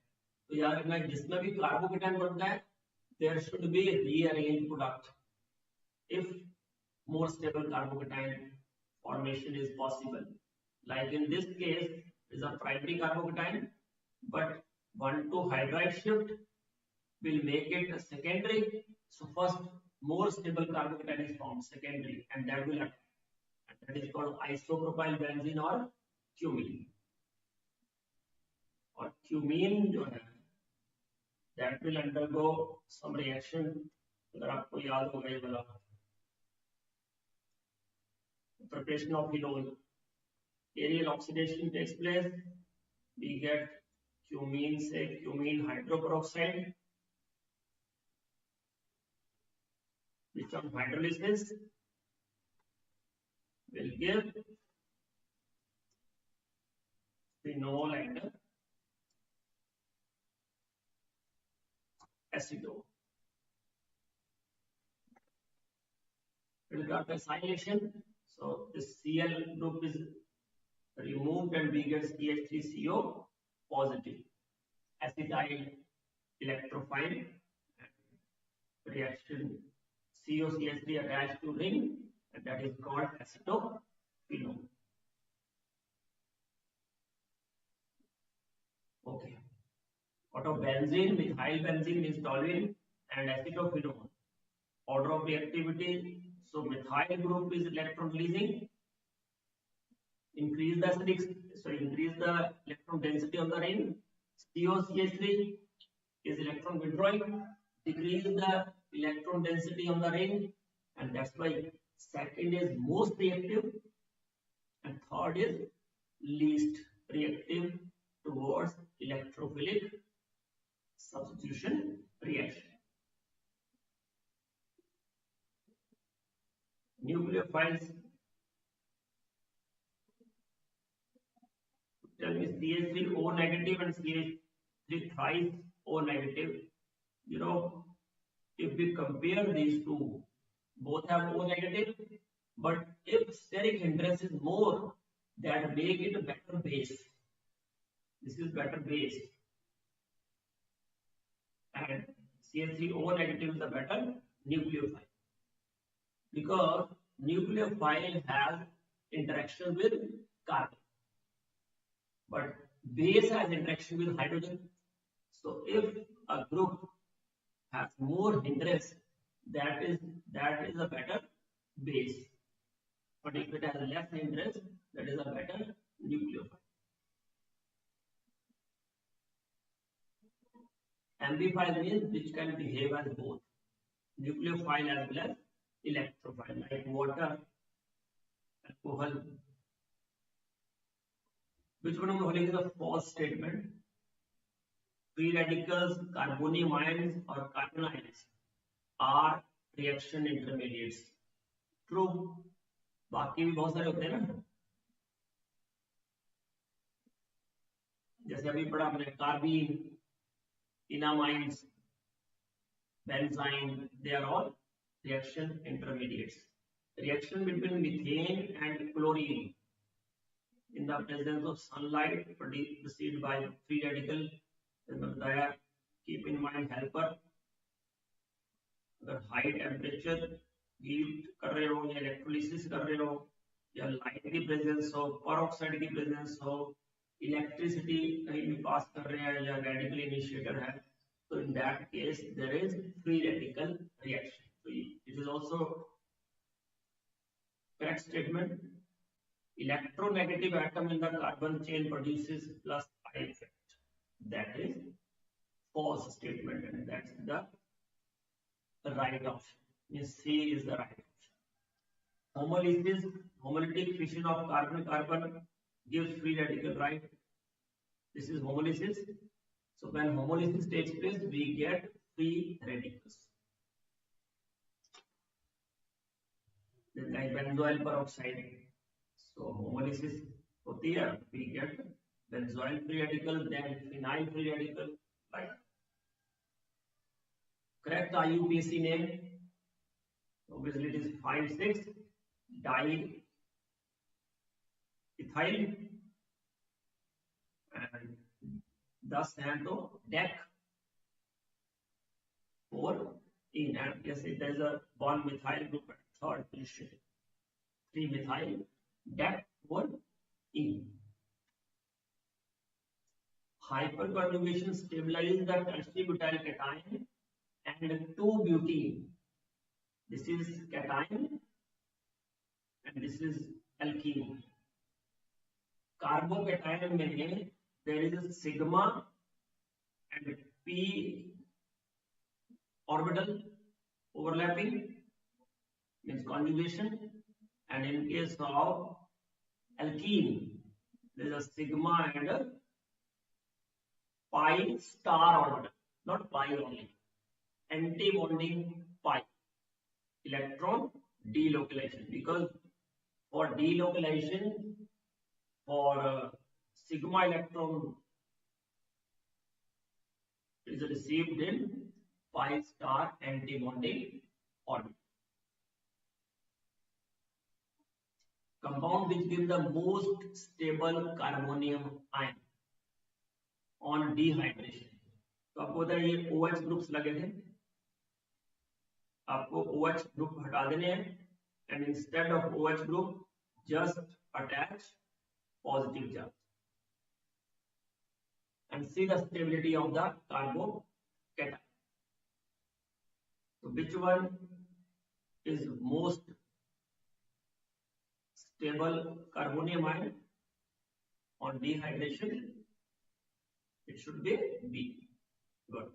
तो यार मैं जिसमें भी carbocation बनता है, there should be a rearranged product if more stable carbocation formation is possible. Like in this case, is a primary carbocation, but 1,2 hydride shift will make it a secondary. So first, more stable carbocation is formed secondary, and that will attack. And that is called isopropyl benzene or cumene. Or cumene जो है, that will undergo some reaction. अगर आपको याद होगा ये वाला preparation of phenol, aerial oxidation takes place. We get cumene, say cumene hydroperoxide, which on hydrolysis will give phenol and acetone. Regard acylation. So this Cl group is removed and we get CH3CO positive. Acetyl electrophile reaction, COCH3 attached to ring, and that is called acetophenone. Okay. Out of benzene, methyl benzene is toluene and acetophenone. Order of reactivity. So methyl group is electron releasing, increase the electron density of the ring. COCH3 is electron withdrawing, decrease the electron density of the ring, and that's why second is most reactive and third is least reactive towards electrophilic substitution reaction. Nucleophiles, tell me CH3O negative and CH3 thrice O negative. You know, if we compare these two, both have O negative, but if steric hindrance is more, that make it a better base. This is better base, and CH3O negative is a better nucleophile, because nucleophile has interaction with carbon, but base has interaction with hydrogen. So if a group has more hindrance, that is a better base, but if it has less hindrance, that is a better nucleophile. Amphiphile means which can behave as both nucleophile as well as electrophile, like water, alcohol. Which one of the following is a false statement? Free radicals, carbonium ions or carbon ions are reaction intermediates. True. बाकी भी बहुत सारे होते हैं ना, जैसे अभी पढ़ा हमने carbene, enamines, benzene, they are all reaction intermediates. Reaction between methane and chlorine in the presence of sunlight proceed by free radical मैंने बताया कीप इन माइंड हेल्पर, अगर हाई टेम्परेचर हीट कर रहे हो या इलेक्ट्रोलिसिस कर रहे हो या लाइट की प्रेजेंस हो, परऑक्साइड की प्रेजेंस हो, इलेक्ट्रिसिटी कहीं भी पास कर रहे हैं या रेडिकल इनिशिएटर है, so in that case there is free radical reaction. So it is also correct statement. Electronegative atom in the carbon chain produces plus I effect. That is false statement, and that's the right option. Means C is the right option. Homolysis, homolytic fission of carbon-carbon gives free radical, right? This is homolysis. So when homolysis takes place, we get free radicals. Then like benzoyl peroxide. So homolysis होती है, we get benzoyl free radical, then phenyl free radical, like correct IUPAC name. Obviously it is 5,6 diethyl and 10 है तो DEC 4 in, and yes, there is a 1 methyl group at third position, 3 methyl DEC 4 in. Hyperconjugation stabilizes the tertiary butyl cation and 2-butene. This is cation and this is alkene. Carbocation में there is a sigma and p orbital overlapping, means conjugation, and in case of alkene there is a sigma and a pi star orbital, not pi only, anti-bonding pi, electron delocalization, because for delocalization for sigma electron is received in pi star anti-bonding orbit. Compound which gives the most stable carbonium ion on dehydration. तो आपको पता है ये OH groups लगे थे, आपको OH group हटा देने हैं, and instead of OH group just attach positive charge and see the stability of the carbocation. So which one is most stable carbonium ion on dehydration? It should be B. Good.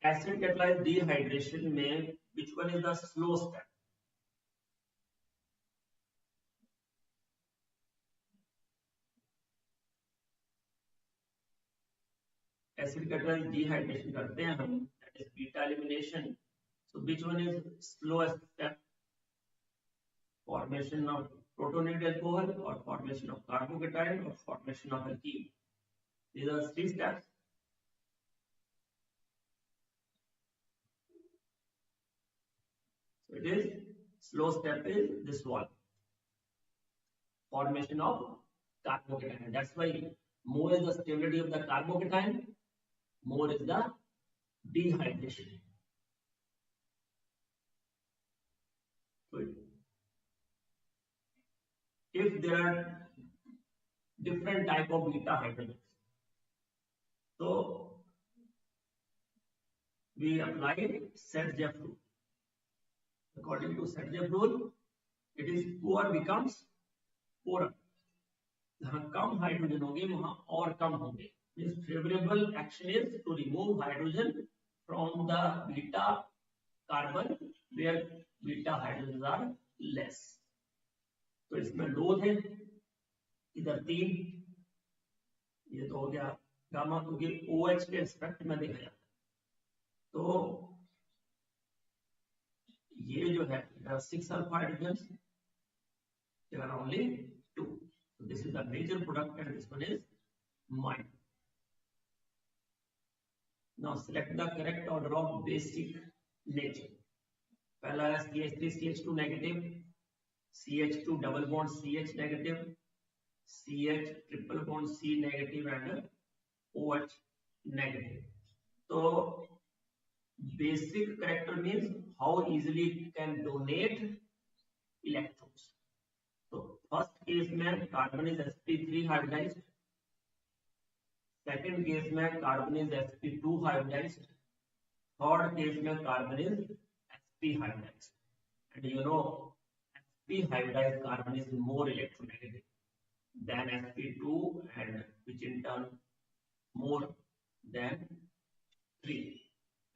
Acid catalyzed dehydration में which one is the slow step? Acid catalyzed dehydration करते हैं हम, that is beta elimination. So which one is slowest step? Formation of protonated alcohol or formation of carbocation or formation of alkene. These are 3 steps. So it is slow step is this one, formation of carbocation. That's why more is the stability of the carbocation, more is the dehydration. So if there are different type of beta hydrogens, so we apply Set-Jeff rule. According to Set-Jeff rule, it is poor becomes poorer. जहाँ कम hydrogen होंगे वहां और कम होंगे. Means favorable action is to remove hydrogen from the beta carbon where beta hydrogens are less. तो इसमें 2 थे, इधर 3, ये तो हो गया गामा, क्योंकि OH के रिस्पेक्ट में देखा जाता है. तो ये जो है 6 alpha hydrogens, there are only 2. So this is the major product and this one is minor. Now select the correct order of basic nature. पहला है CH3 CH2 negative, CH2 double bond CH negative, CH triple bond C negative and OH negative. So basic character means how easily it can donate electrons. So first case में carbon is sp3 hybridized, second case में carbon is sp2 hybridized, third case में carbon is sp hybridized. And you know, sp hybridized carbon is more electronegative than sp2, and which in turn more than 3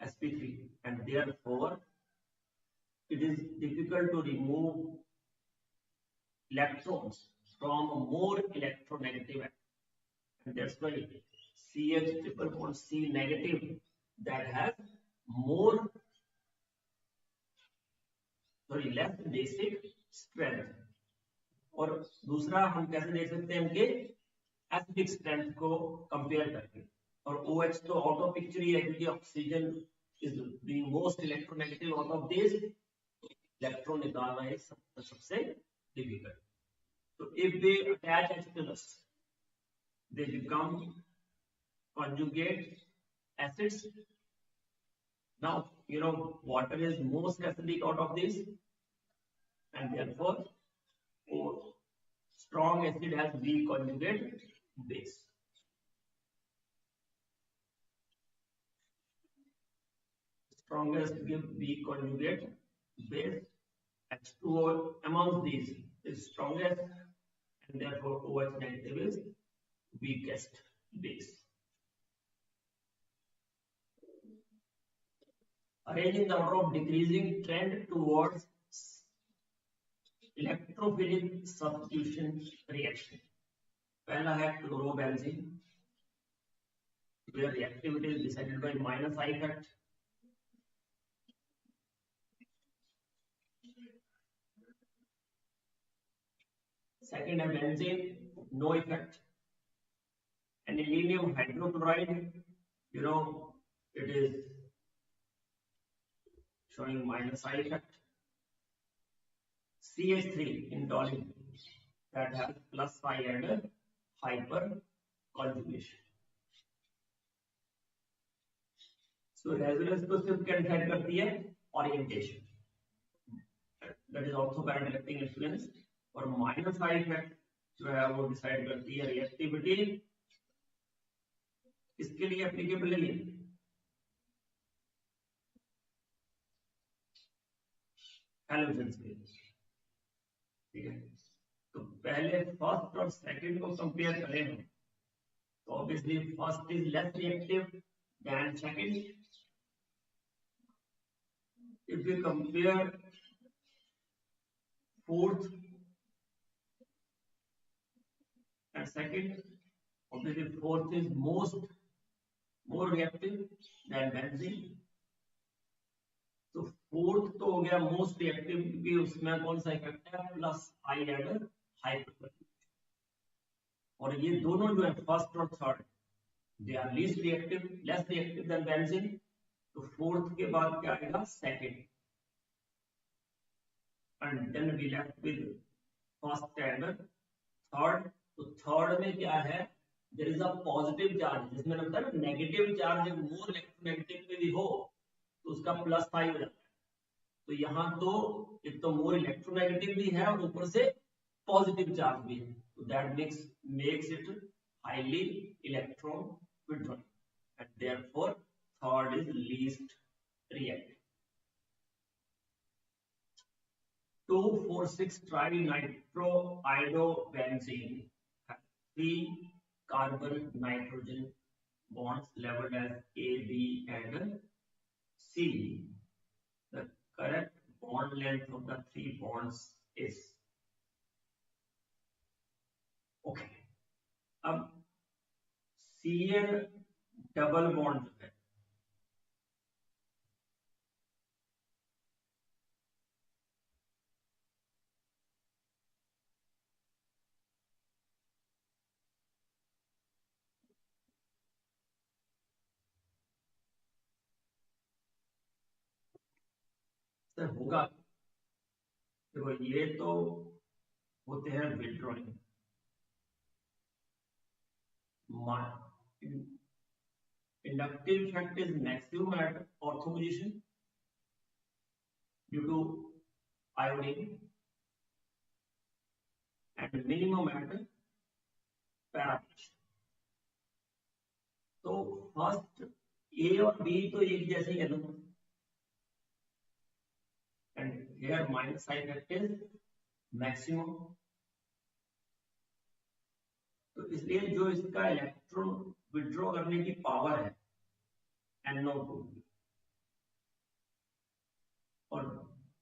sp3, and therefore it is difficult to remove electrons from a more electronegative, and that's why CH triple bond C negative that has more less basic strength. और दूसरा हम कैसे देख सकते हैं इनके acidic strength को compare करके, और OH तो आउट ऑफ पिक्चर ही है क्योंकि oxygen is the most electronegative out of this, electron निकालना है सबसे difficult. So if they attach H+, they become conjugate acids. Now you know water is most acidic out of this, and therefore strong acid has weak conjugate base. Strongest give weak conjugate base. H2O among these is strongest, and therefore OH negative is weakest base. Arrange in the order of decreasing trend towards electrophilic substitution reaction. पहला है chlorobenzene, where reactivity is decided by minus I effect. Second है benzene, no effect. And aluminium hydrochloride, you know, it is showing minus I effect. CH3 in toluene, that has plus I and hyper conjugation. So resonance को सिर्फ क्या decide करती है? Orientation. That is also band electing influence. और minus I effect जो है वो decide करती है रिएक्टिविटी. इसके लिए एप्लीकेबल है हैलोजेंस के, ठीक है. तो पहले फर्स्ट और सेकंड को कंपेयर करें हम, तो obviously first is less reactive than second. If we compare fourth and second, obviously fourth is more reactive than benzene. तो फोर्थ तो हो गया मोस्ट रिएक्टिव क्योंकि उसमें कौन सा इफेक्ट है? Plus I and hyper. और ये दोनों जो है फर्स्ट और third, they are least reactive, less reactive than benzene. तो फोर्थ के बाद क्या आएगा? Second. And then we left with first and third. तो थर्ड में क्या है? There is a positive charge, जिसमें लगता है नेगेटिव चार्ज मोर इलेक्ट्रोनेगेटिव पे भी हो तो उसका प्लस 5 हो जाता है. तो यहाँ तो एक तो मोर इलेक्ट्रोनेगेटिव भी है और ऊपर से पॉजिटिव चार्ज भी है. तो that makes it highly electron withdrawing, and therefore third is least reactive. 2,4,6 trinitroiodobenzene has 3 carbon nitrogen bonds labeled as A, B and C. The correct bond length of the 3 bonds is okay. अब Cl double bond है, sir होगा. देखो ये तो होते हैं withdrawing, Inductive effect is maximum at ortho position due to iodine and minimum at para position. तो first A और बी तो एक जैसे ही है ना, and here minus sign effect is maximum. तो इसलिए जो इसका इलेक्ट्रॉन विड्रॉ करने की पावर है NO2, और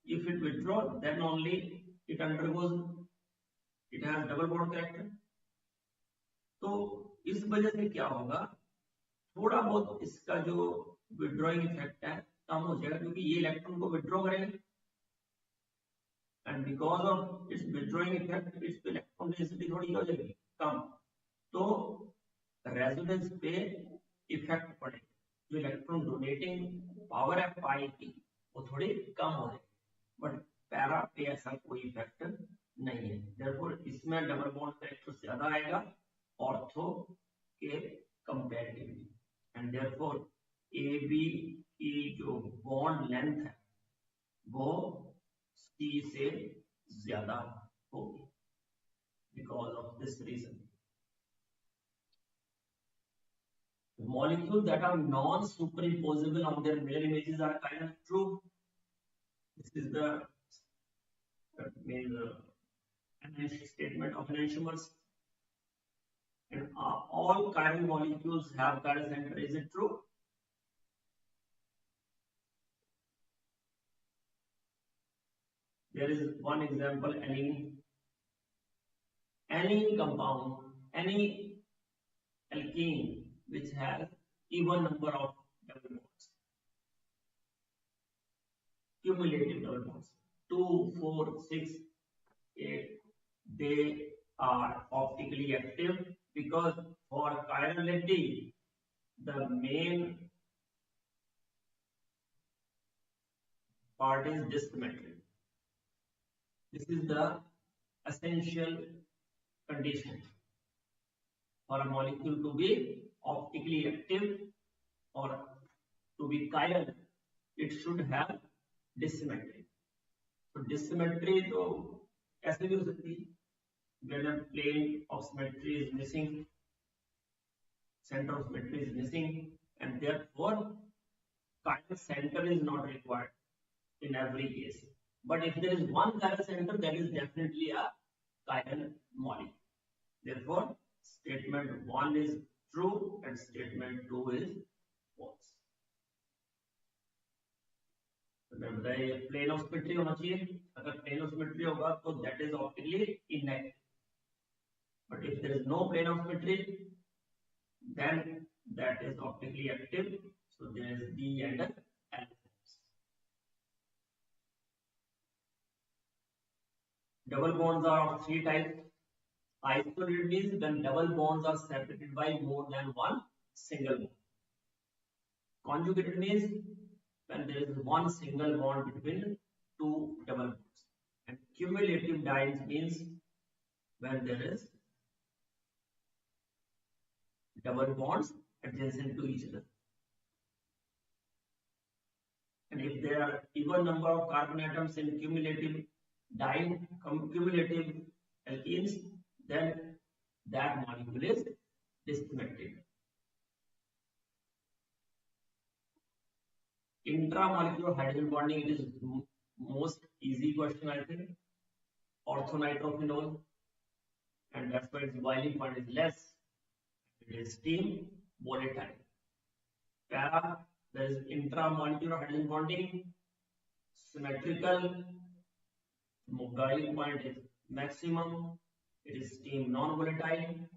if it withdraw then only it undergoes, it has double bond character. तो इस वजह से क्या होगा, थोड़ा बहुत इसका जो विड्रॉइंग इफेक्ट है कम हो जाएगा, क्योंकि ये इलेक्ट्रॉन को विड्रॉ करेंगे and because of its withdrawing effect इस पे इलेक्ट्रॉन डेंसिटी थोड़ी हो जाएगी कम, तो रेजोनेंस पे इफेक्ट पड़ेगा. जो इलेक्ट्रॉन डोनेटिंग पावर है पाई की वो थोड़ी कम हो जाएगी, बट पैरा पे ऐसा कोई इफेक्ट नहीं है. देयरफॉर इसमें डबल बॉन्ड कैरेक्टर ज्यादा आएगा ऑर्थो के comparatively, and therefore A B की जो बॉन्ड लेंथ है वो सी से ज्यादा होगी because of this reason. Molecules that are non-superimposable on their mirror images are kind of true. This is the main statement of enantiomers. And all chiral molecules have chiral center. Is it true? There is one example, aniline. Any compound, any alkene which has even number of double bonds, cumulative double bonds, 2, 4, 6, 8, they are optically active because for chirality the main part is dissymmetry. This is the essential condition for a molecule to be optically active or to be chiral. It should have dissymmetry. So dissymmetry तो ऐसे भी हो सकती है, when a plane of symmetry is missing, center of symmetry is missing, and therefore chiral center is not required in every case. But if there is one chiral center, that is definitely a chiral molecule. Therefore, statement 1 is true and statement 2 is false. तो मैं बताया ये plane of symmetry होना चाहिए. अगर plane of symmetry होगा तो that is optically inactive. But if there is no plane of symmetry, then that is optically active. So there is D and L. Double bonds are of three types. Isolated means when double bonds are separated by more than one single bond. Conjugated means when there is one single bond between two double bonds. And cumulative dienes means when there is double bonds adjacent to each other. And if there are even number of carbon atoms in cumulative alkenes, then that molecule is dissymmetric. Intramolecular hydrogen bonding, it is most easy question, I think. Orthonitrophenol, and that's why its boiling point is less. It is steam volatile. Para, there is intramolecular hydrogen bonding, symmetrical, boiling point is maximum, it is steam non-volatile,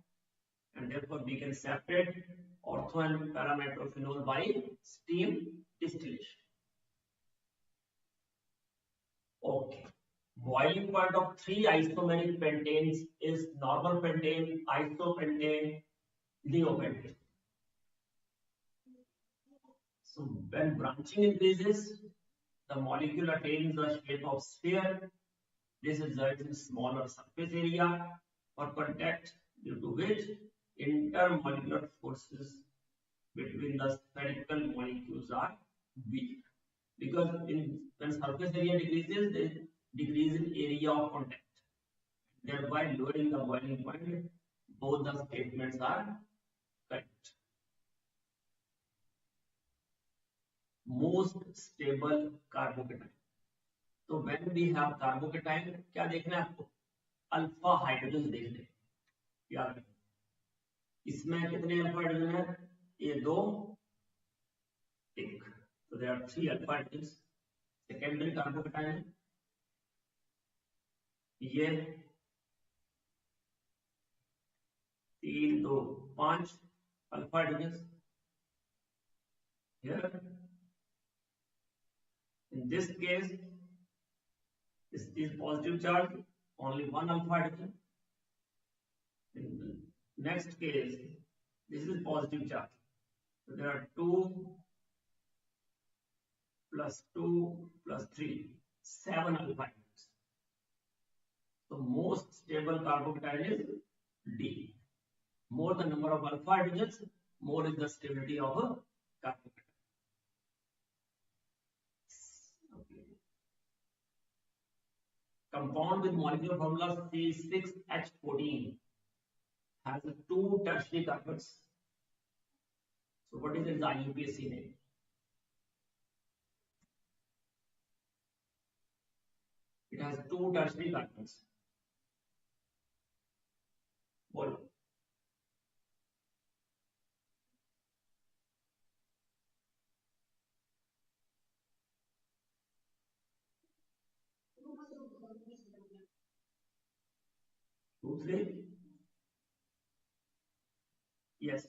and therefore we can separate ortho and paranitrophenol by steam distillation. Okay. Boiling point of three isomeric pentanes is normal pentane, isopentane, neopentane. So when branching increases, the molecule attains the shape of sphere. This results in smaller surface area for contact, due to which intermolecular forces between the spherical molecules are weak, because when surface area decreases, they decrease in area of contact, thereby lowering the boiling point. Both the statements are correct. Most stable carbocation. तो when we have carbocation, क्या देखना है आपको? Alpha hydrogen देखने हैं। याद रखना, इसमें कितने अल्फा हाइड्रोजन है? ये दो, एक, तो there are 3 alpha hydrogen. Secondary carbocation है ये 3 2 5 alpha hydrogen. here in this case this is positive charge, only one alpha hydrogen. In the next case this is positive charge, so there are 2 plus 2 plus 3, 7 alpha hydrogens. So most stable carbocation is D. More the number of alpha hydrogens, more is the stability of a carbocation. Okay. Compound with molecular formula C6H14 has 2 tertiary carbons. So what is its IUPAC name? It has 2 tertiary carbons. What? Two, three? Yes.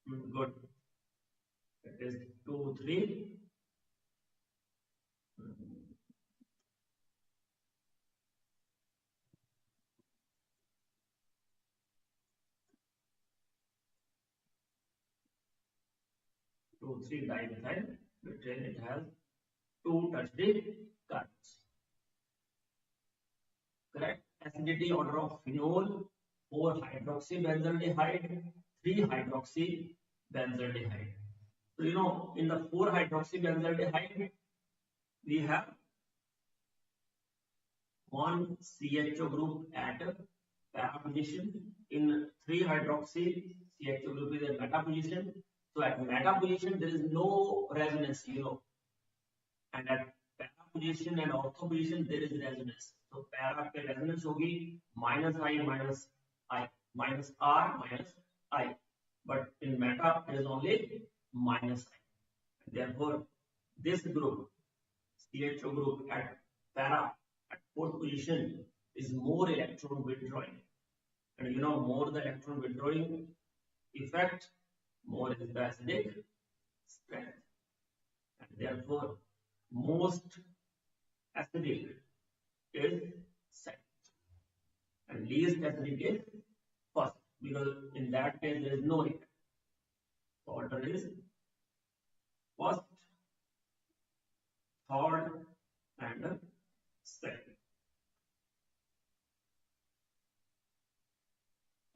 Good. It is 2, 3. 2, 3 dimethyl butane. It has 2 tertiary carbons. Correct. Acidity order of phenol, 4 hydroxybenzaldehyde, 3 hydroxybenzaldehyde. So you know, in the 4 hydroxybenzaldehyde, we have one CHO group at para position. In 3 hydroxy, CHO group is at meta position. So at meta position, there is no resonance, you know, and at para position and ortho position, there is resonance. So para पे resonance होगी minus I minus I, minus R minus I, but in meta it is only minus I. Therefore, this group, CHO group at para at 4th position is more electron withdrawing, and you know, more the electron withdrawing effect, more is the acidic strength, and therefore most acidic is second and least acidic is first, because in that case there is no effect. The order is first, third and second.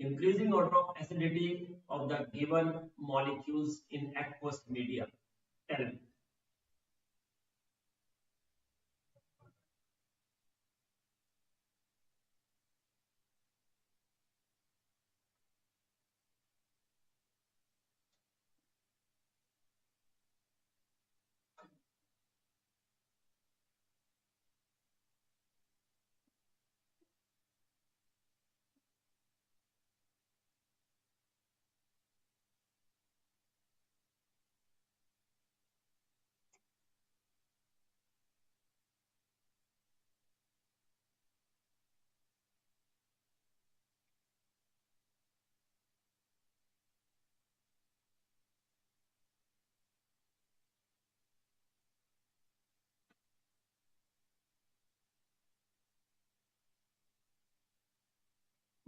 Increasing order of acidity of the given molecules in aqueous media. Tell me.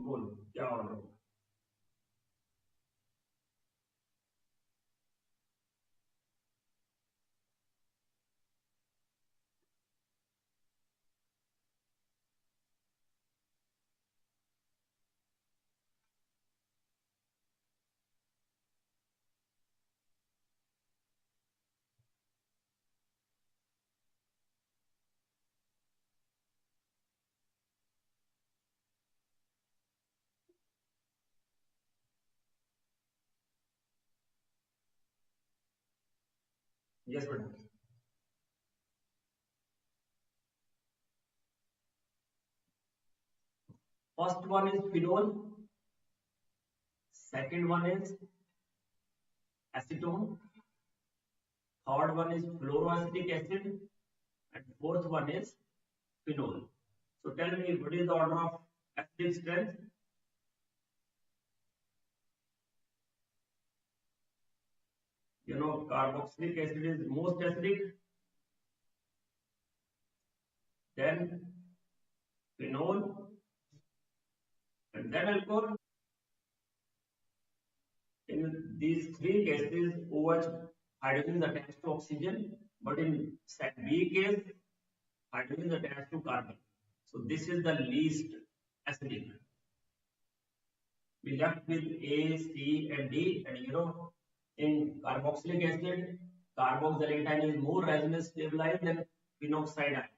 बोलो क्या order होगा? Yes, madam. First one is phenol, second one is acetone, third one is fluoroacetic acid, and fourth one is phenol. So tell me what is the order of acidic strength? You know, carboxylic acid is most acidic, then phenol, and then alcohol. In these three cases, OH hydrogen is attached to oxygen, but in set B case, hydrogen is attached to carbon. So this is the least acidic. We left with A, C, and D, and you know, in carboxylic acid, carboxylic ion is more resonance stabilized than phenoxide ion.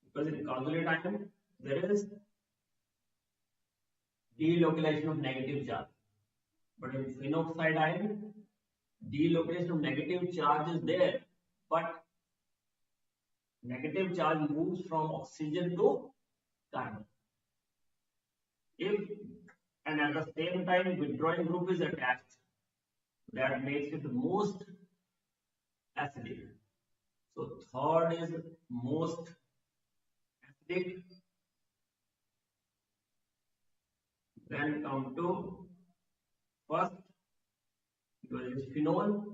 Because in conjugate ion, there is delocalization of negative charge. But in phenoxide ion, delocalization of negative charge is there, but negative charge moves from oxygen to carbon. If and at the same time withdrawing group is attached, that makes it most acidic. So third is most acidic. Then come to first, because it is phenol.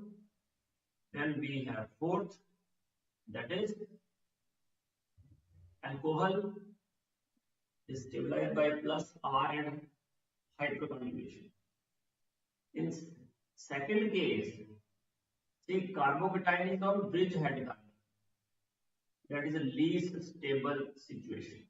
Then we have fourth, that is alcohol is stabilized by plus R and hydroconjugation. In second case, see carbocation is on bridge head carbon. That is the least stable situation.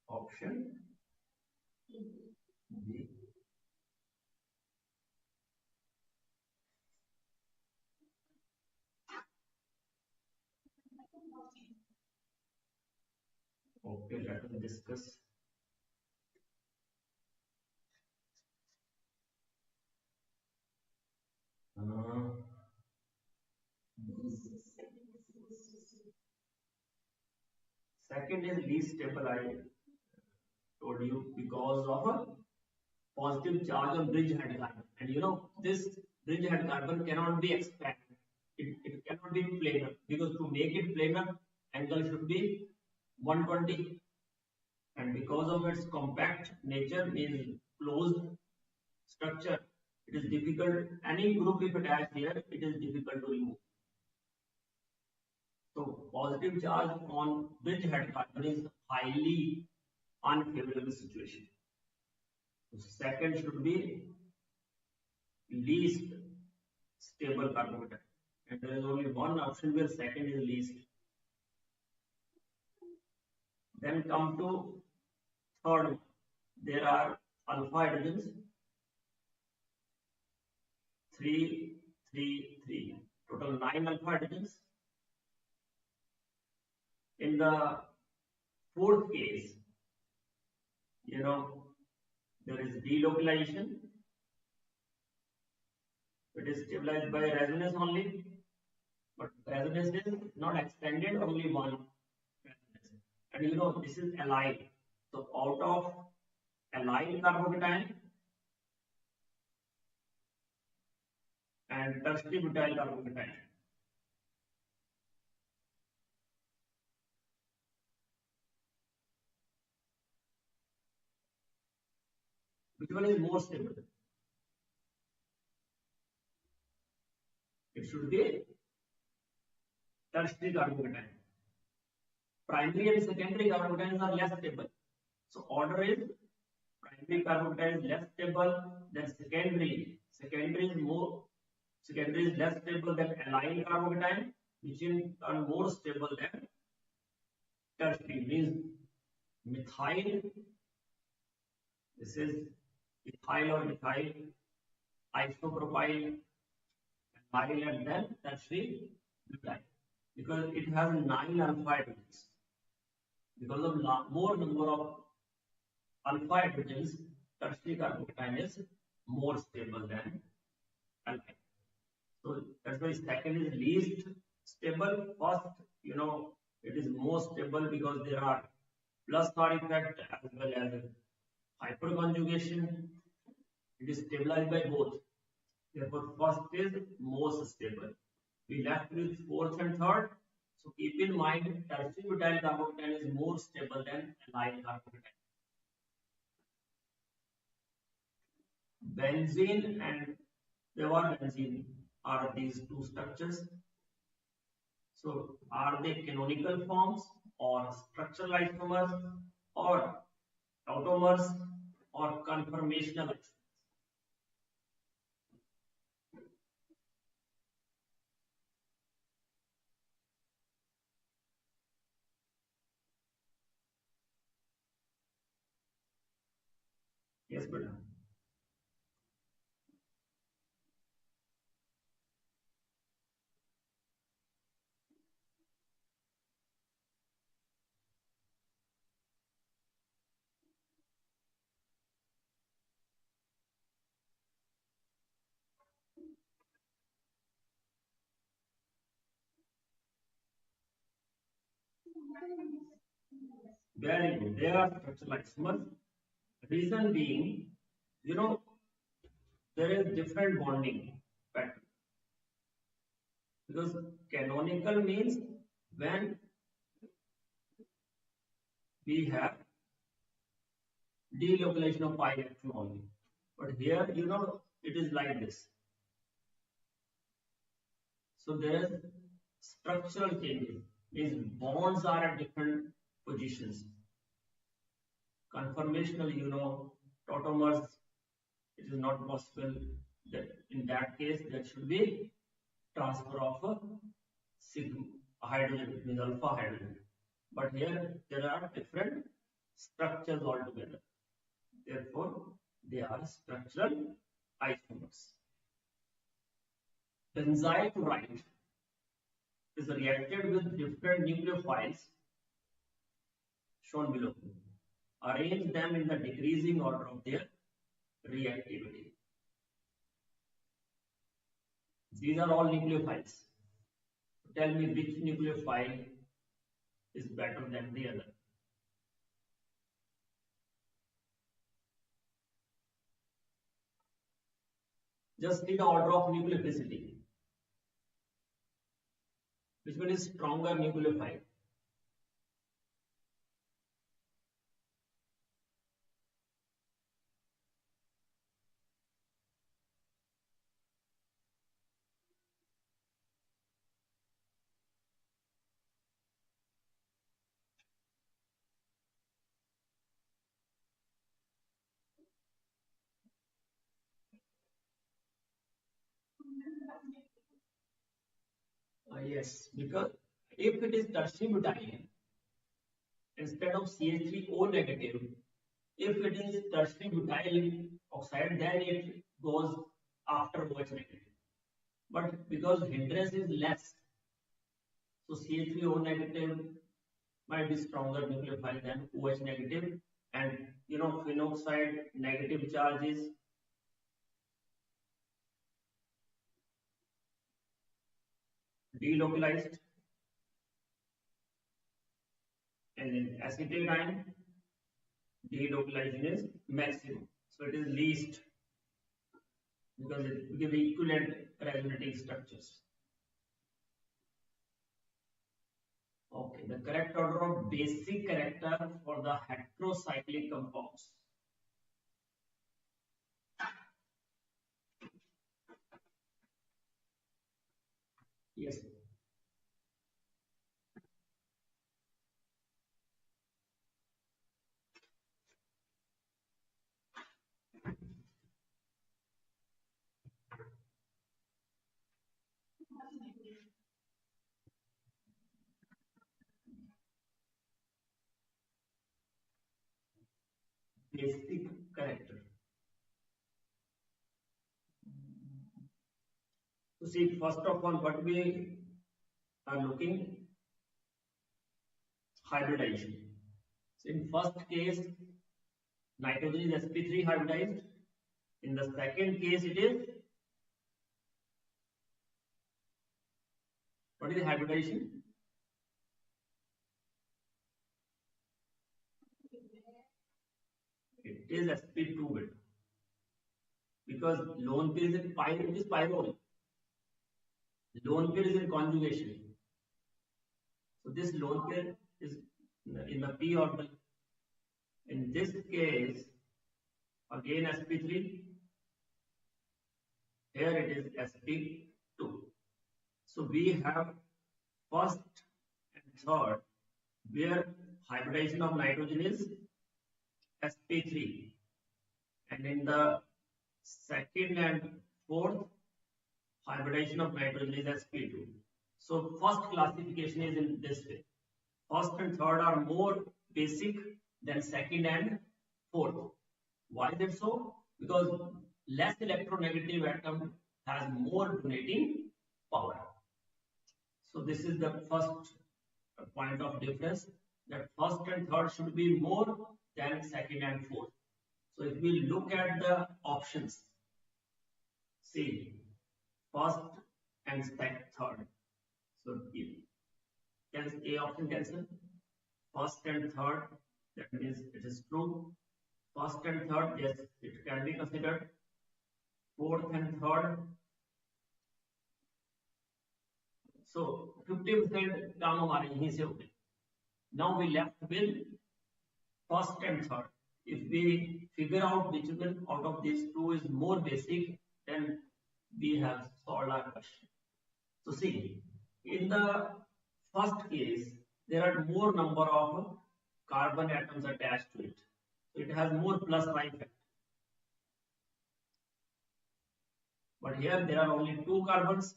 Option B. Okay, let us discuss. Uh, Second is least stable. I told you because of a positive charge on bridge head carbon, and you know this bridge head carbon cannot be expanded. It cannot be planar because to make it planar, angle should be 120, and because of its compact nature, means closed structure, it is difficult. Any group if attached here, it is difficult to remove. So positive charge on bridge head carbon is highly unfavorable situation. So second should be least stable carbohydrate. And there is only one option where second is least. Then come to third one. There are alpha hydrogens, 3, 3, 3. Total 9 alpha hydrogens. In the fourth case, you know, there is delocalization. It is stabilized by resonance only, but resonance is not extended, only one resonance. And you know, this is allyl. So out of allyl carbocation and tertiary butyl carbocation, which one is more stable? It should be tertiary carbocation. Primary and secondary carbocations are less stable. So order is primary carbocation is less stable than secondary. Secondary is less stable than allyl carbocation, which in turn more stable than tertiary, means methyl, this is ethyl or methyl, isopropyl, methyl, and then tertiary butyl, because it has 9 alpha hydrogens. Because of more number of alpha hydrogens, tertiary carbocation is more stable than alkyne. So that's why second is least stable. First, it is most stable because there are plus R effect as well as hyperconjugation. It is stabilized by both. Therefore, first is most stable. We left with fourth and third. So keep in mind, tertiary butyl carbocation is more stable than allyl carbocation. Benzene and benzene are these two structures. So are they canonical forms or structural isomers or tautomers or conformational isomers? Yes, but very good. They are structural isomers. Reason being, you know, there is different bonding pattern, because canonical means when we have delocalization of pi electron only. But here, it is like this. So there is structural changes. Means bonds are at different positions. Conformational, tautomers, it is not possible that in that case there should be transfer of a sigma hydrogen, means alpha hydrogen. But here there are different structures altogether. Therefore, they are structural isomers. Benzylchloride is reacted with different nucleophiles shown below. Arrange them in the decreasing order of their reactivity. These are all nucleophiles. Tell me which nucleophile is better than the other. Just see the order of nucleophility. Which one is stronger nucleophile? Yes, because if it is tertiary butyl, instead of CH3O negative, if it is tertiary butyl oxide, then it goes after OH negative. But because hindrance is less, so CH3O negative might be stronger nucleophile than OH negative, and phenoxide negative charge is delocalized, and in acetylene delocalization is maximum. So it is least because it gives equivalent resonating structures. Okay, the correct order of basic character for the heterocyclic compounds. Yes. basic character. So see, first of all, what we are looking, hybridization. So in first case, nitrogen is sp3 hybridized. In the second case, it is, what is hybridization? It is sp2 bit, because lone pair is in it is pyrrole. Lone pair is in conjugation. So this lone pair is in the p orbital. In this case, again sp3. Here it is sp2. So we have first and third, where hybridization of nitrogen is sp3, and in the second and fourth, hybridization of nitrogen is sp2. So first classification is in this way. First and third are more basic than second and fourth. Why is it so? Because less electronegative atom has more donating power. So this is the first point of difference, that first and third should be more than second and fourth. So if we look at the options, see, first and third. So can A option cancel? First and third, that means it is true. First and third, yes, it can be considered. Fourth and third. So 50% काम हमारे यहीं से हो गए. Now we left with first and third. If we figure out which one out of these two is more basic, then we have solved our question. So see, in the first case, there are more number of carbon atoms attached to it. So it has more plus I effect. But here there are only 2 carbons,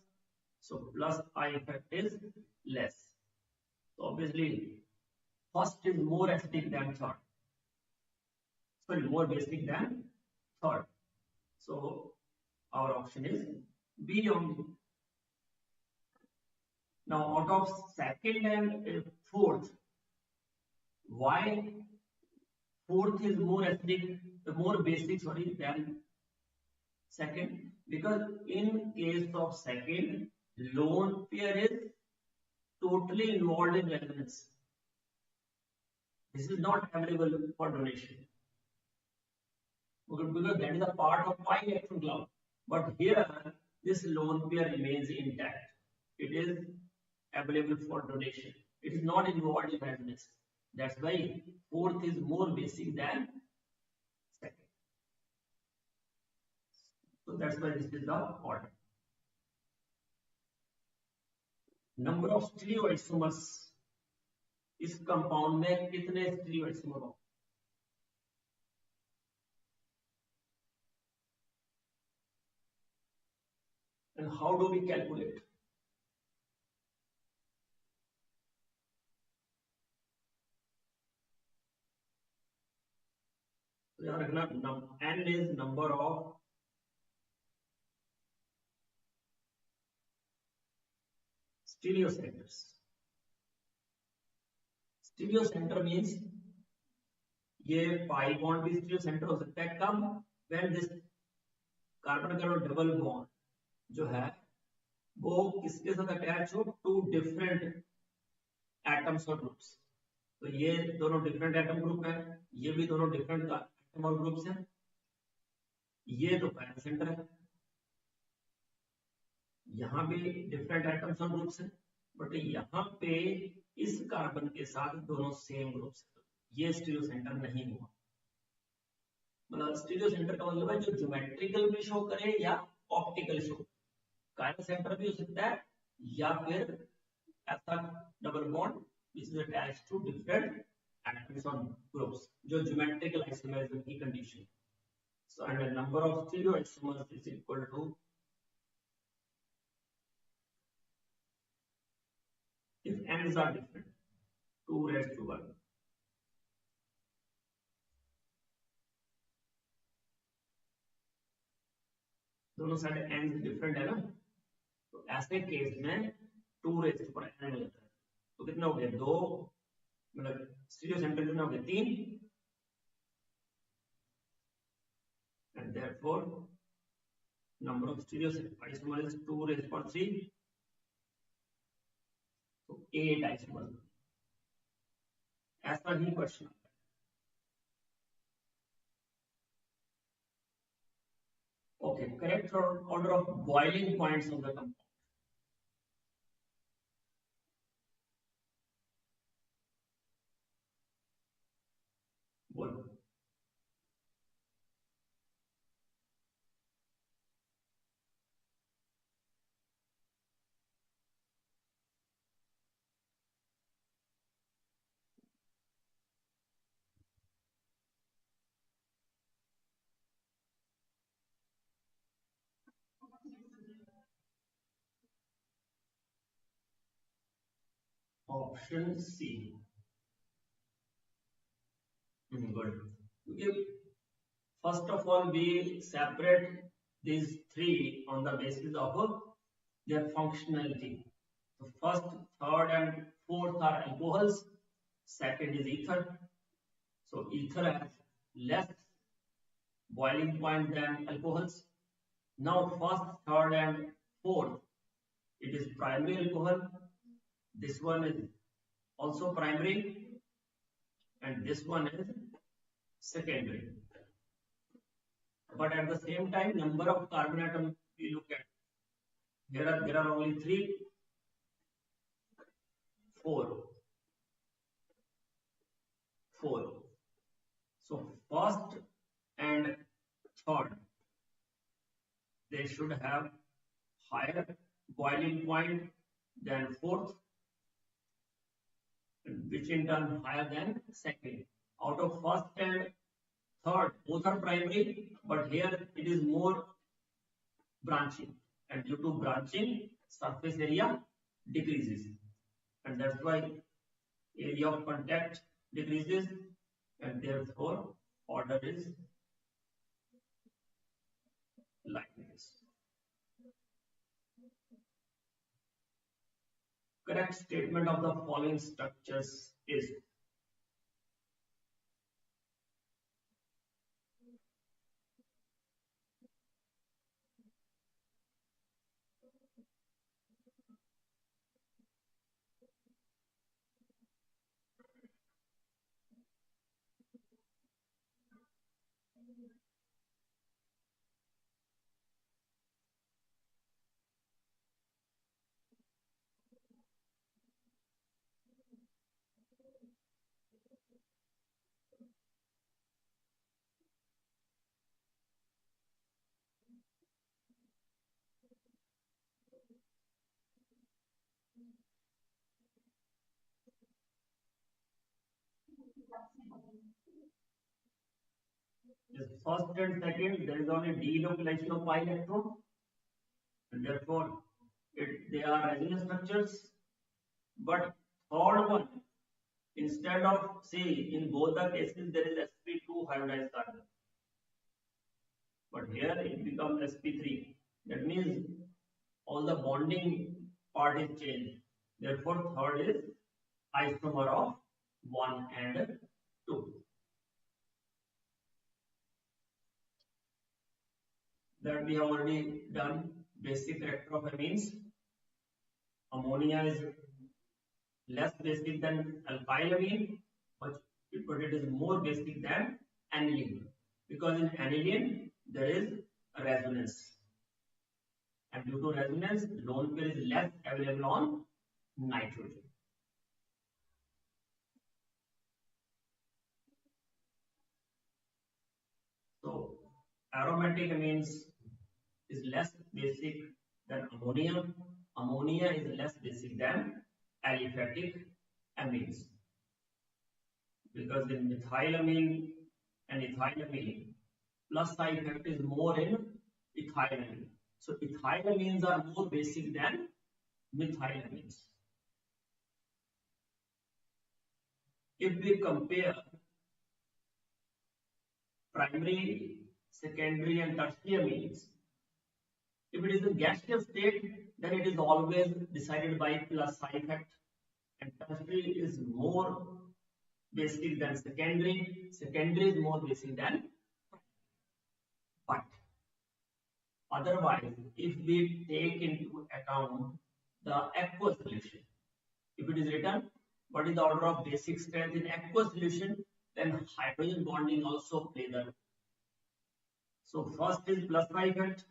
so plus I effect is less. So obviously, first is more acidic than third. Sorry, more basic than third. So our option is B only. Now out of second and fourth, why fourth is more acidic, more basic, sorry, than second? Because in case of second, lone pair is totally involved in resonance. This is not available for donation, because that is a part of pi electron cloud. But here, this lone pair remains intact. It is available for donation. It is not involved in resonance. That's why fourth is more basic than second. So that's why this is the order. Number of stereoisomers. इस compound में कितने स्टीरियोइसोमर हो? And how do we calculate? So याद रखना, n is number of stereocenters. Stereo centre means ये pi bond भी stereo centre हो सकता है कब, when this carbon carbon double bond जो है वो किसके साथ अटैच हो, टू डिफरेंट एटम्स और ग्रुप्स. तो ये दोनों डिफरेंट एटम ग्रुप है, ये भी दोनों डिफरेंट एटम और ग्रुप्स हैं. ये तो पैरा सेंटर है, यहाँ भी डिफरेंट एटम्स और ग्रुप्स हैं, बट यहाँ पे इस कार्बन के साथ दोनों सेम ग्रुप्स हैं. ये स्टीरियो सेंटर नहीं हुआ. मतलब स्टीरियो सेंटर का मतलब है जो ज्योमेट्रिकल भी शो करे या ऑप्टिकल शो. कायरल सेंटर भी हो सकता है या फिर ऐसा double bond which is attached to different atoms और ग्रुप्स जो ज्योमेट्रिकल आइसोमरिज्म की condition. So and the number of stereoisomers is equal to, if n's are different, 2 raised to 1. दोनों साइड n डिफरेंट है ना, तो ऐसे केस में 2 raise to power n मिलता है। तो कितना हो गया, 2 मतलब स्टीरियो सेंटर कितना हो गया, 3, and therefore number of stereo isomers is 2 raised to power 3, so 8 isomers। ऐसा ही question. Okay, correct order of boiling points of the compound. बोलो। Option C. गुड। क्योंकि first of all we separate these three on the basis of their functionality. So first, third and fourth are alcohols, second is ether. So ether has less boiling point than alcohols. Now first, third and fourth, it is primary alcohol. This one is also primary and this one is secondary. But at the same time, number of carbon atoms we look at. There are only 3, 4. So first and third, they should have higher boiling point than fourth, which in turn higher than second. Out of first and third, both are primary, but here it is more branching, and due to branching, surface area decreases, and that's why area of contact decreases, and therefore order is like this. Correct statement of the following structures is this first and second, there is only delocalization of pi electron, and therefore they are resonance structures. But third one, instead of, see, in both the cases there is sp2 hybridized carbon, but here it becomes sp3. That means all the bonding part is changed. Therefore, third is isomer of 1 and 2. That we have already done. Basic character of amines. Ammonia is less basic than alkyl amine, but it is more basic than aniline, because in aniline there is a resonance, and due to resonance, lone pair is less available on nitrogen. So aromatic amines is less basic than ammonia. Ammonia is less basic than aliphatic amines, because in methylamine and ethylamine, plus side effect is more in ethylamine. So ethylamines are more basic than methylamines. If we compare primary, secondary and tertiary amines, If it is a gaseous state, then it is always decided by plus psi effect, and tertiary is more basic than secondary. Secondary is more basic than. But otherwise, if we take into account the aqueous solution, if it is written what is the order of basic strength in aqueous solution, then hydrogen bonding also play the role. So first is plus psi effect.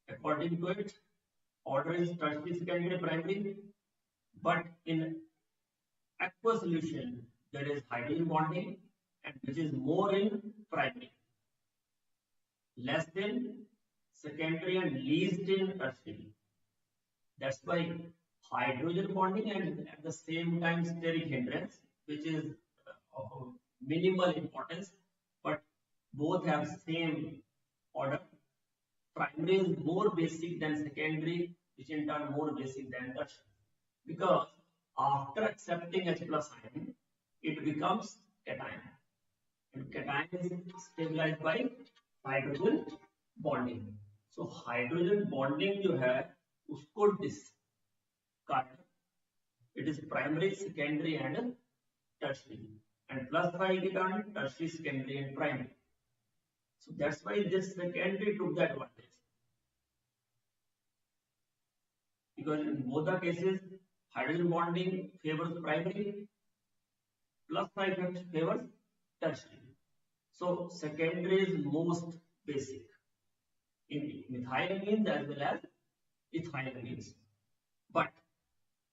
According to it, order is tertiary, secondary, primary. But in aqueous solution, there is hydrogen bonding, and which is more in primary, less in secondary, and least in tertiary. That's why hydrogen bonding and at the same time steric hindrance, which is of minimal importance, but both have same order. Primary is more basic than secondary, which in turn more basic than tertiary. Because after accepting H plus ion, it becomes cation. And cation is stabilized by hydrogen bonding. So hydrogen bonding जो है उसको discard. It is primary, secondary, and tertiary. And plus psi return tertiary, secondary, and primary. So that's why this secondary took that advantage. Because in both the cases, hydrogen bonding favors primary, plus psi effect favors tertiary. So secondary is most basic in methylamines as well as ethylamines. But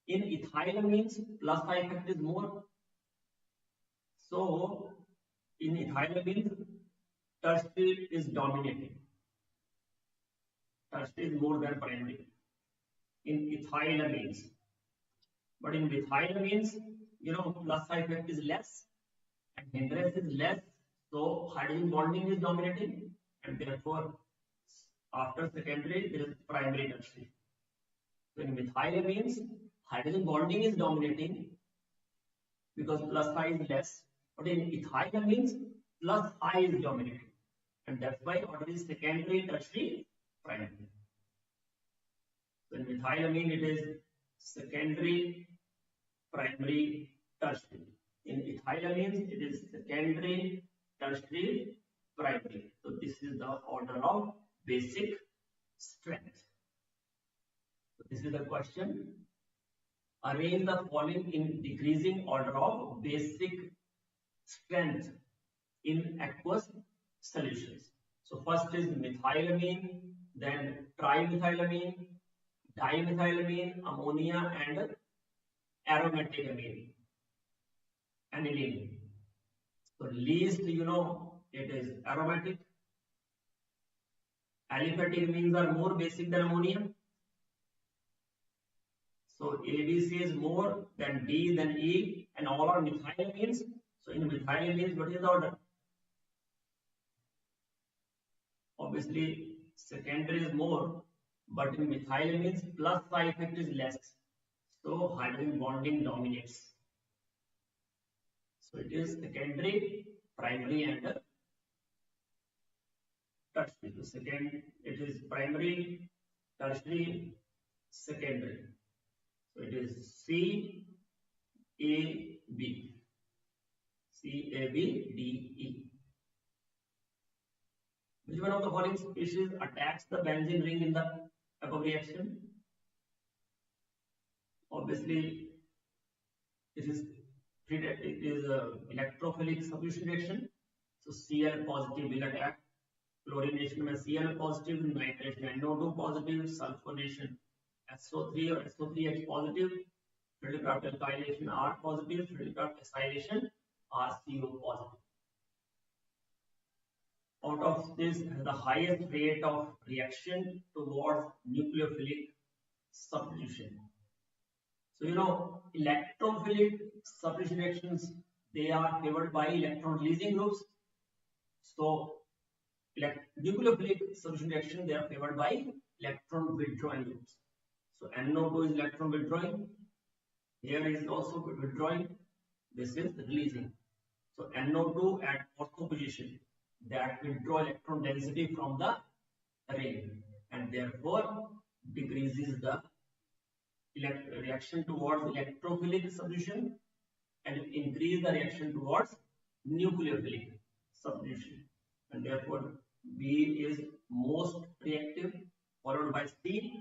in ethylamines, plus psi effect is more. So in ethylamines, tertiary is dominating. Tertiary is more than primary in ethylamines. But in methylamines, plus psi effect is less and hindrance is less. So hydrogen bonding is dominating, and therefore after secondary there is primary, tertiary. So in methylamines, hydrogen bonding is dominating because plus psi is less, but in ethylamines, plus psi is dominating, and that's why order is secondary, tertiary, primary. So in methylamine it is secondary, primary, tertiary. In ethylamines it is secondary, tertiary, primary. So this is the order of basic strength. So this is the question. Arrange the following in decreasing order of basic strength in aqueous solutions. So first is methylamine, then trimethylamine, dimethylamine, ammonia, and aromatic amine, aniline. So least, it is aromatic. Aliphatic amines are more basic than ammonia. So ABC is more than D than E, and all are methylamines. So in methylamines, what is the order? Obviously, secondary is more, but in methylamines, plus psi effect is less. So hydrogen bonding dominates. So it is secondary, primary, and tertiary. So second, it is primary, tertiary, secondary. So it is C, A, B. C, A, B, D, E. Which one of the following species attacks the benzene ring in the above reaction? Obviously, it is electrophilic substitution reaction. So Cl positive will attack. Chlorination में Cl positive, nitration NO2 positive, sulfonation SO3 or SO3H positive, Friedel-Crafts alkylation R positive, Friedel-Crafts acylation RCO positive. Out of this, the highest rate of reaction towards nucleophilic substitution. So electrophilic substitution reactions, they are favored by electron releasing groups. So nucleophilic substitution reaction, they are favored by electron withdrawing groups. So NO2 is electron withdrawing. Here is also withdrawing. This is releasing. So NO2 at ortho position, that withdraw electron density from the ring, and therefore decreases the reaction towards electrophilic solution and increase the reaction towards nucleophilic solution, and therefore B is most reactive, followed by C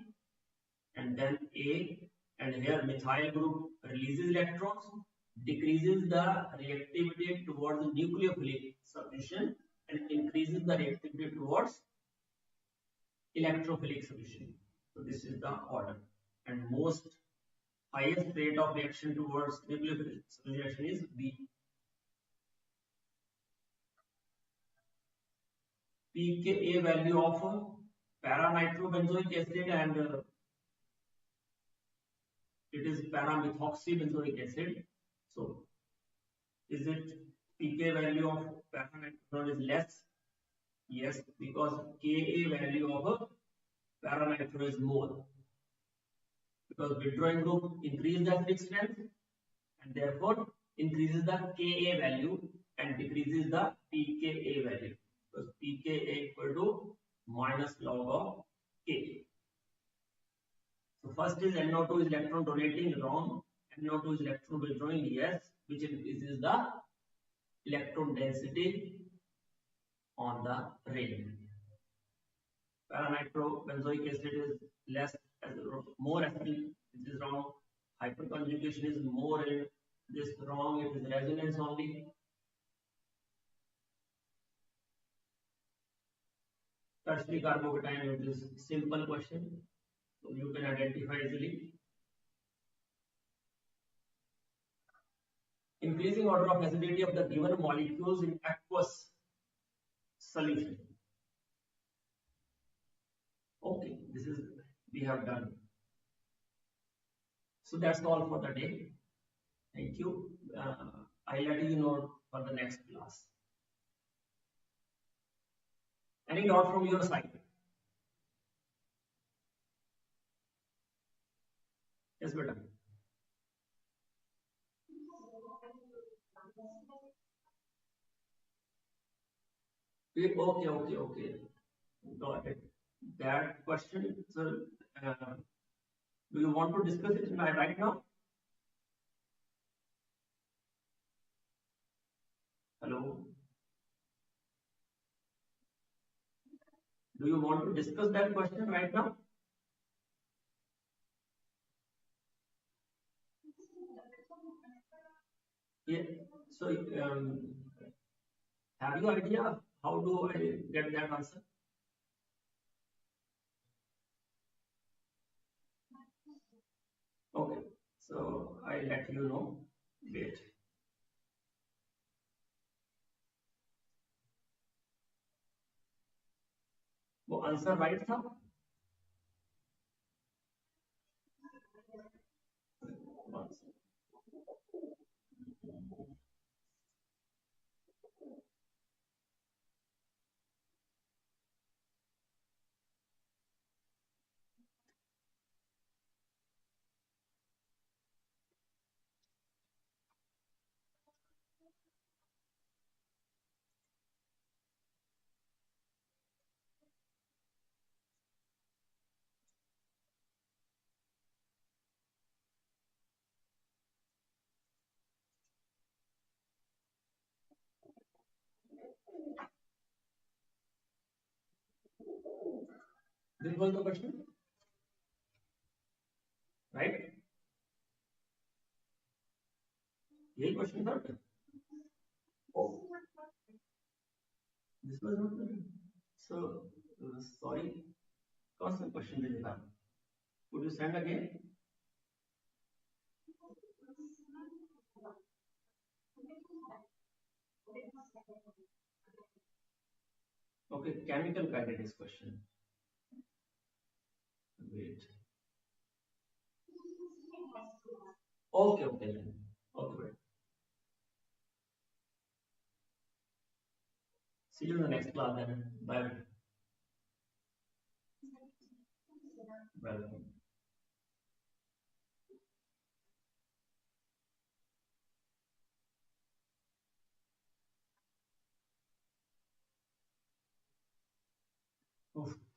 and then A, and here methyl group releases electrons, decreases the reactivity towards nucleophilic solution and increases the reactivity towards electrophilic solution. So this is the order, and most highest rate of reaction towards nucleophilic solution is B. pKa value of para-nitrobenzoic acid, and it is para-methoxybenzoic acid. So is it pK value of para-nitro is less? Yes, because Ka value of para-nitro is more, because withdrawing group increase the acidic strength and therefore increases the Ka value and decreases the pKa value, because pKa equal to minus log of K. So first is NO2 is electron donating, wrong. NO2 is electron withdrawing, yes, which increases the electron density on the ring. Para-nitrobenzoic acid is less, more acidic, which is wrong. Hyperconjugation is more in this, wrong. It is resonance only. Tertiary carbocation, it is simple question, so you can identify easily. Increasing order of acidity of the given molecules in aqueous solution. Okay, this is we have done. So that's all for the day. Thank you. I'll let you know for the next class. Any doubt from your side? Yes, madam. Okay. Got it. That question, so do you want to discuss it right now? Hello? Do you want to discuss that question right now? Yeah. So, have you idea how do I get that answer? Okay. So I'll let you know. Wait. वो answer right था? This was the question, right? यही question था? Oh, this was not the. So sorry, कौन सा question दे था? Could you send again? Okay, chemical kinetics question. Wait. Okay. Okay. See you in the next class then. Bye. Welcome. Oof.